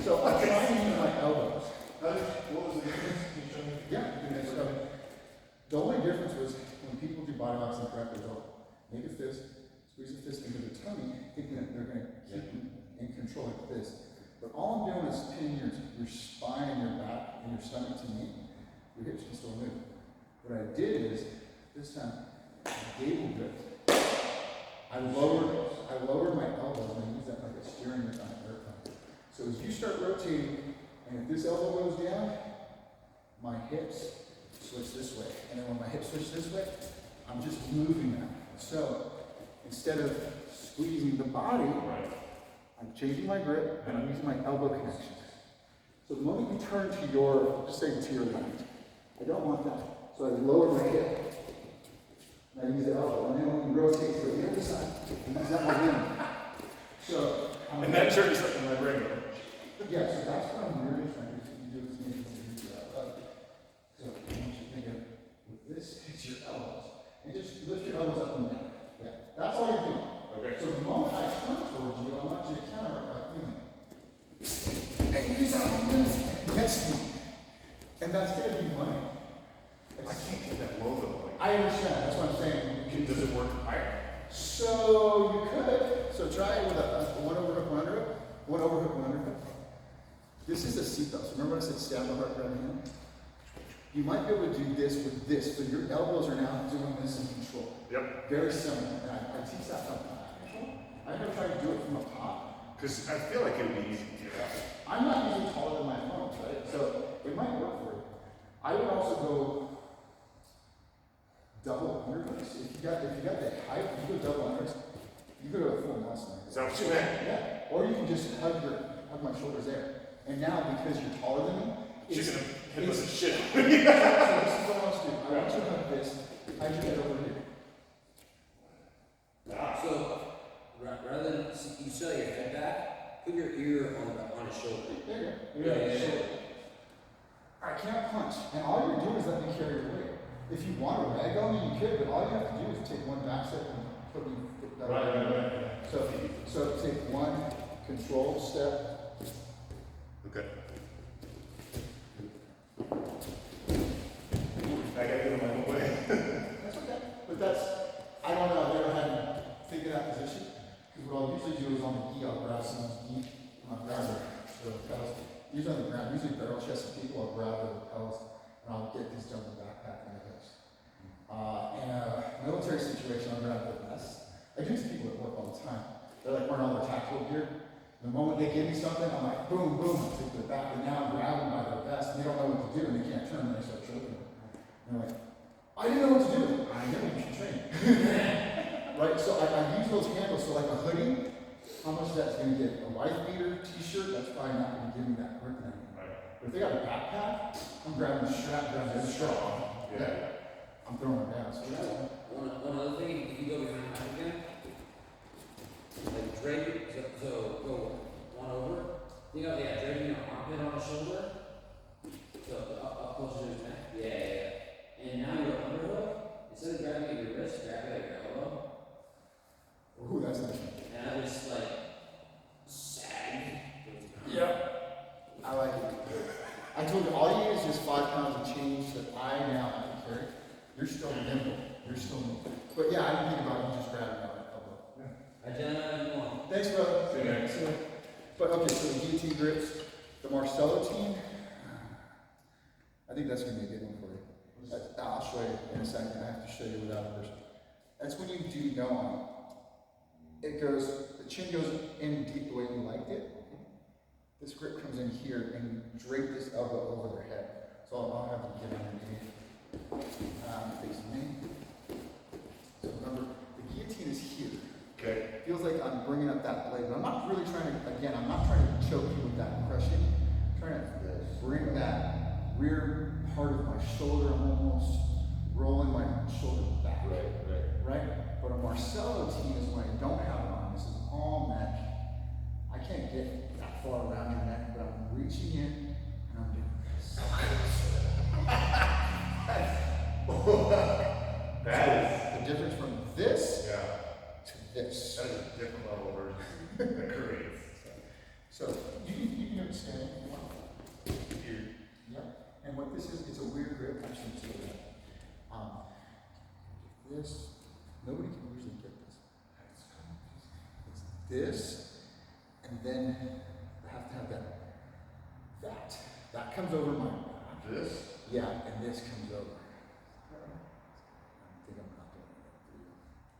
So I'm trying to use my elbows. What was the difference? Can you show me? Yeah, so the only difference was when people do body locks incorrectly, they'll make a fist, squeeze a fist into the tummy, thinking that they're going to keep you in control like this. But all I'm doing is pinning your spine and your back and your stomach to me. Your hips can still move. What I did is, this time, gable grip. I lowered my elbows and I used that like a steering wheel on an airplane. So as you start rotating, and if this elbow goes down, my hips switch this way. And then when my hips switch this way, I'm just moving them. So instead of squeezing the body, I'm changing my grip and I'm using my elbow connection. So the moment you turn to your, just say to your left, I don't want that. So I lower my hip. And I use the elbow. And then when you rotate to the other side, I use that one in. So And that triggers something in my brain. yeah, so that's what I'm really trying to do. This maybe so I want you to think of with this, it's your elbows. And just lift your elbows up and down. Yeah. That's all you're doing. Okay. So the moment I turn towards you, I want you to counter it by feeling. And use that momentum against me. And that's going to be money. I can't get that low though. I understand. That's what I'm saying. Does it work higher? So you could. So try it with a one overhook, one underhook. One overhook, one underhook. This is a seatbelt. So remember when I said stab the heart, grab the hand? You might be able to do this with this. So your elbows are now doing this in control. Yep. Very similar. And I teach that from control. I never try to do it from the top. Because I feel like it would be easy to get out. I'm not usually taller than my opponents, right? So it might work for you. I would also go double underhooks. If you got the height, you go double underhooks. You go to a full Nelson. Is that what you meant? Yeah. Or you can just hug my shoulders there. And now because you're taller than me, She's gonna hit us with shit. so this is what I want you to do. I want you to hug this. I do that over here. So rather than you sell your head back, put your ear on his shoulder. There you go. Yeah. I can't punch. And all you're doing is let me carry your weight. If you want to rag on me, you could, but all you have to do is take one back step and put me that way. So take one control step. Okay. I gotta get in my own way. That's okay. But I don't know, I've never had to think of that position. Because what I'll usually do is on the gi, I'll grab someone's gi, and I'll grab the lapels. Usually on the ground, usually barrel chested people, I'll grab the lapels, and I'll get this double backpack in the hips. In a military situation, I'll grab the vest. I do this to people at work all the time. They're like wearing all their tactical gear, The moment they give me something, I'm like, boom, boom, I take the back, and now I'm grabbing by their vest, and they don't know what to do, and they can't turn, and they start choking. And they're like, I didn't know what to do. I know you should train. Right? So I use those handles, so like a hoodie, how much that's going to get? A wife beater, t-shirt, that's probably not going to give me that grip that I need. Right. But if they got a backpack, I'm grabbing the strap, grabbing the strap. Yeah. I'm throwing it down. So that's One other thing, if you go behind the back again, like draping, so go one over. Think of, yeah, draping your armpit on the shoulder. So up closer to his neck. Yeah. And now your underhook, instead of grabbing at your wrist, grab it at your elbow. ooh, that's nice. And I just like sag. Yep. I like it. I told you, all you need is just 5 pounds of change that I now have to carry. You're still nimble. You're still nimble. But yeah, I didn't think about you just grabbing out my elbow. I done one. Thanks, brother. See you next. See you. But okay, so the guillotine grips, the Marcelo team, I think that's going to be a good one for you. I'll show you in a second. I have to show you without a person. That's when you do no on it. It goes, the chin goes in deep the way you liked it. This grip comes in here and you drape this elbow over their head. So I'll have to get underneath. Facing me. So remember, the guillotine is here. Okay. Feels like I'm bringing up that blade. But I'm not really trying to, again, I'm not trying to choke you with that crushing. I'm trying to bring that rear part of my shoulder. I'm almost rolling my shoulder back. Right? But a Marcelo team is when I don't have it on. This is all neck. I can't get that far around your neck, but I'm reaching in and I'm doing this. That is. The difference from this Yeah. to this. That is a different level of urgency. Great. So you can understand if you want. Here. Yeah. And what this is, it's a weird grip. Actually, see that. This, nobody can usually get this. It's this, and then I have to have that. That comes over my back. This? Yeah, and this comes over. I think I'm not doing it.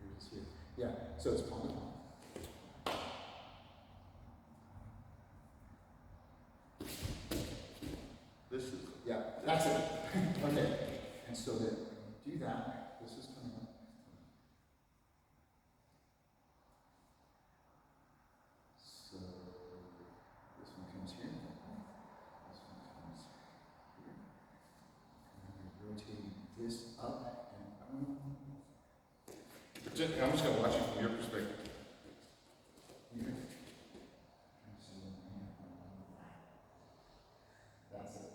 You're just here. Yeah, so it's palm to palm. This is. Yeah, that's it. Okay. And so that when you do that, this is coming up. So this one comes here. This one comes here. And then we're rotating this up and I'm just gonna watch it from your perspective. here. That's it.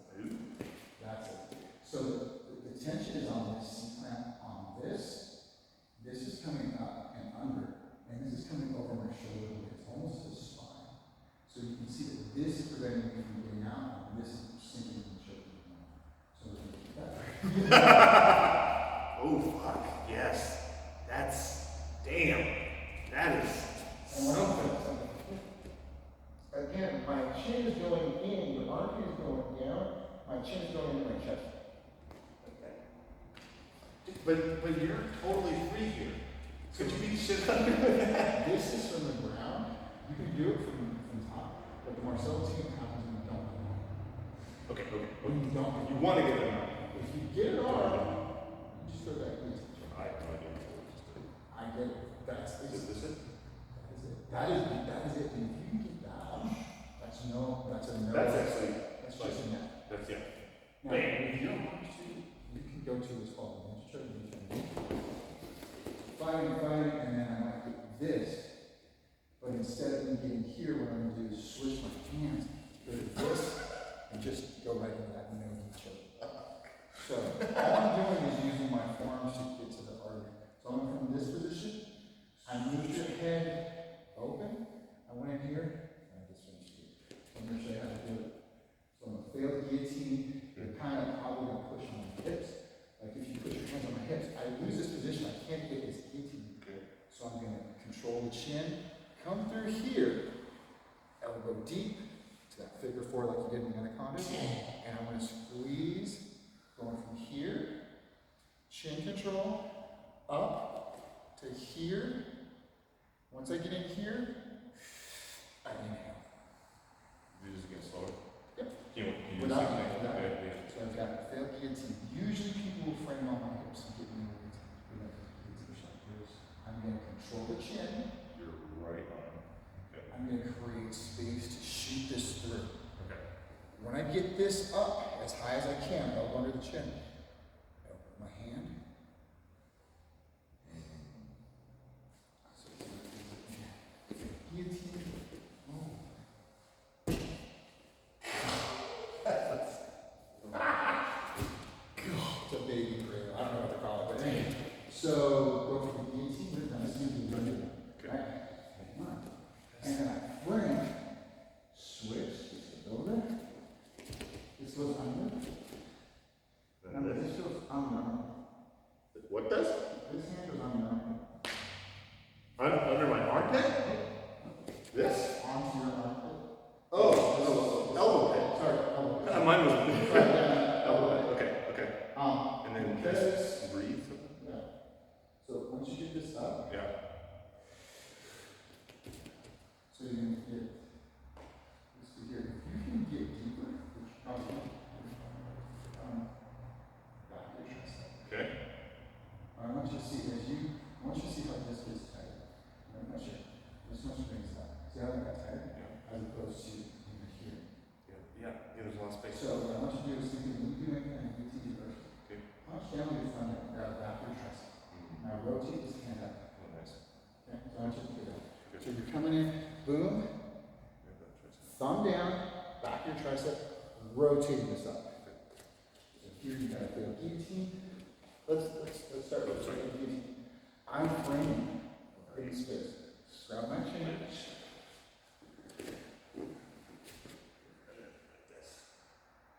That's it. So the tension is on this C-clamp on this. This is coming up and under, and this is coming over my shoulder. It's almost to the spine. So you can see that this is preventing me from getting out, and this is sinking in the shoulder. So we're going to do that. Oh, fuck. Yes. That's. Damn. That is. And what I'm doing, again, my chin is going in, the armpit is going down, my chin is going into my chest. But you're totally free here. Could you beat shit out of me? This is from the ground. You can do it from top, but the Marcelo team happens when you don't. Okay. When you don't. You want to get it on. If you get it on, you just throw that grease. I have no idea. I get it. That's Is it. this it? That is it. That is it. And if you get that, that's a no. That's actually. That's just a net. That's yeah. Now, Bam. if you don't want to, you can go to this ball. Let's try to do fighting, and then I might get this. But instead of me getting here, what I'm going to do is switch my hands, go to this, and just go right into that middle choke. So all I'm doing is using my forearms to get to the artery. So I'm from this position. I move your head open. I went in here. I just finished it. I'm going to show you how to do it. So I'm going to fail the guillotine. You're kind of probably going to push on my hips. Like if you push your hands on my hips, I lose this position. I can't get this guillotine. So I'm going to control the chin. Come through here. Elbow deep to that figure four like you did in the anaconda. And I'm going to squeeze. Going from here. Chin control. Up to here. Once I get in here, I inhale. control the chin. Your right arm. Okay. I'm going to create space to shoot this through. Okay. When I get this up as high as I can, up under the chin, I open my hand. Guillotine. Oh. It's a baby prayer. I don't know what to call it, but anyway. So go for the guillotine. We're done. This is going to be Okay. right. And then I bring, switch, just a little bit. This goes under. Remember, this goes under. What does? This hand goes under. Under my armpit? This? Onto your armpit. Oh, elbow pit. Sorry, elbow. Mine was Right, yeah, elbow pit. Okay, okay. Um, And then because, this, breathe. yeah. So once you get this up, Yeah. so you're gonna get this to here. If you can get deeper, which probably back your chest. Okay. I want you to see I want you to see how this gets tight. I'm not sure. This much brings that. See how that got tight? Yeah. As opposed to over here. Yeah. There's a lot of space. So what I want you to do is when you do anything, you do first. Okay. Punch down with your thumb and grab back your chest. Now rotate this hand up. Oh, nice. Okay? So I want you to do that. Good. So you're coming in, boom, Yeah, that tricep. thumb down, back your tricep, rotating this up. So here you got a little guillotine. Let's start with the guillotine. I'm framing create space. Grab my chin.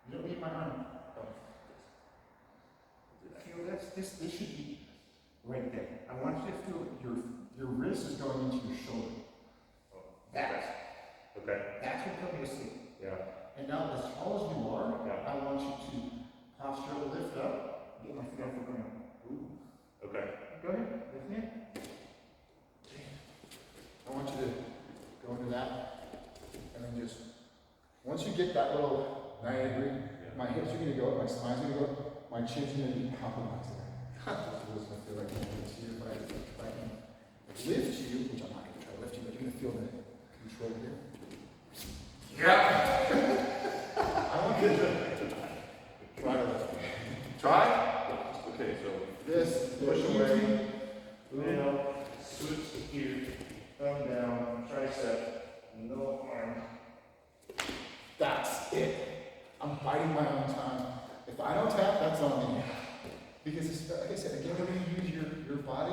You don't need my arm. Feel this. This should be right there. I want you to feel your wrist is going into your shoulder. Okay. That's what put me to sleep. Yeah. And now, as tall as you are, Yeah. I want you to posture, lift up, get my feet off the ground. Ooh. Okay. Go ahead, lift me. I want you to go into that, and then just, once you get that little 90 degree, my hips are going to go up, my spine's going to go up, my chin's going to be compromised there. This is going to feel like I'm going to here, but if I can lift you, which I'm not going to try to lift you, but you're going to feel the control here. Yeah. I want you to try to lift me. Try? Okay, so This, push the away. guillotine, Now, switch to here. Thumb down, tricep, no arm. that's it. I'm biting my own tongue. If I don't tap, that's on me. Because it's, like I said, again, when you use your body,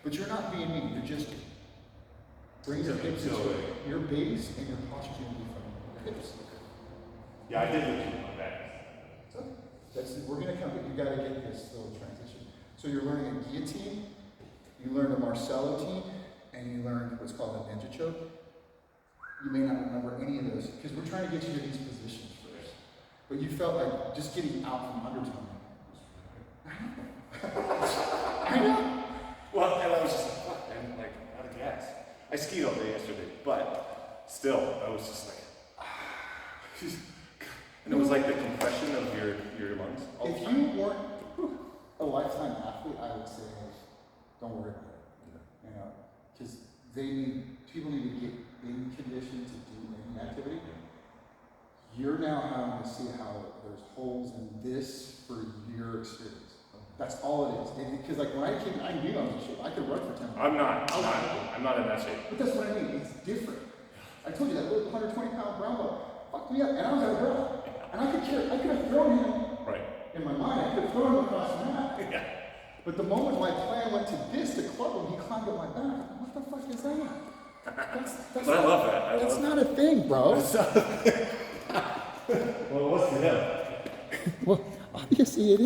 but you're not being mean. You're just bring your hips into your base and your posture's going to be from your hips. Yeah, I did look at my back. So we're going to come, but you got to get this little transition. So you're learning a guillotine, you learned a Marcellotine, and you learned what's called a ninja choke. You may not remember any of those because we're trying to get you to these positions first. But you felt like just getting out from under Tony. I know. Well, and I was just like, fuck, man, like, out of gas. I skied all day yesterday, but still, I was just like, and it was like the compression of your lungs. all the If time. you weren't a lifetime athlete, I would say, don't worry about it. You know, because people need to get in condition to do any activity. You're now having to see how there's holes in this for your experience. That's all it is. Because like when I came, I knew I was in shape. I could run for 10 minutes. I'm not in that shape. But that's what I mean. It's different. I told you that little 120-pound brown belt fucked me up, and I was out of breath. And I could have thrown him. Right. In my mind, I could have thrown him across the map. Yeah. But the moment my plan went to this to club him, he climbed up my back. What the fuck is that? That's But I love that. That's not a thing, bro. Well, it was for him. Well, obviously it is.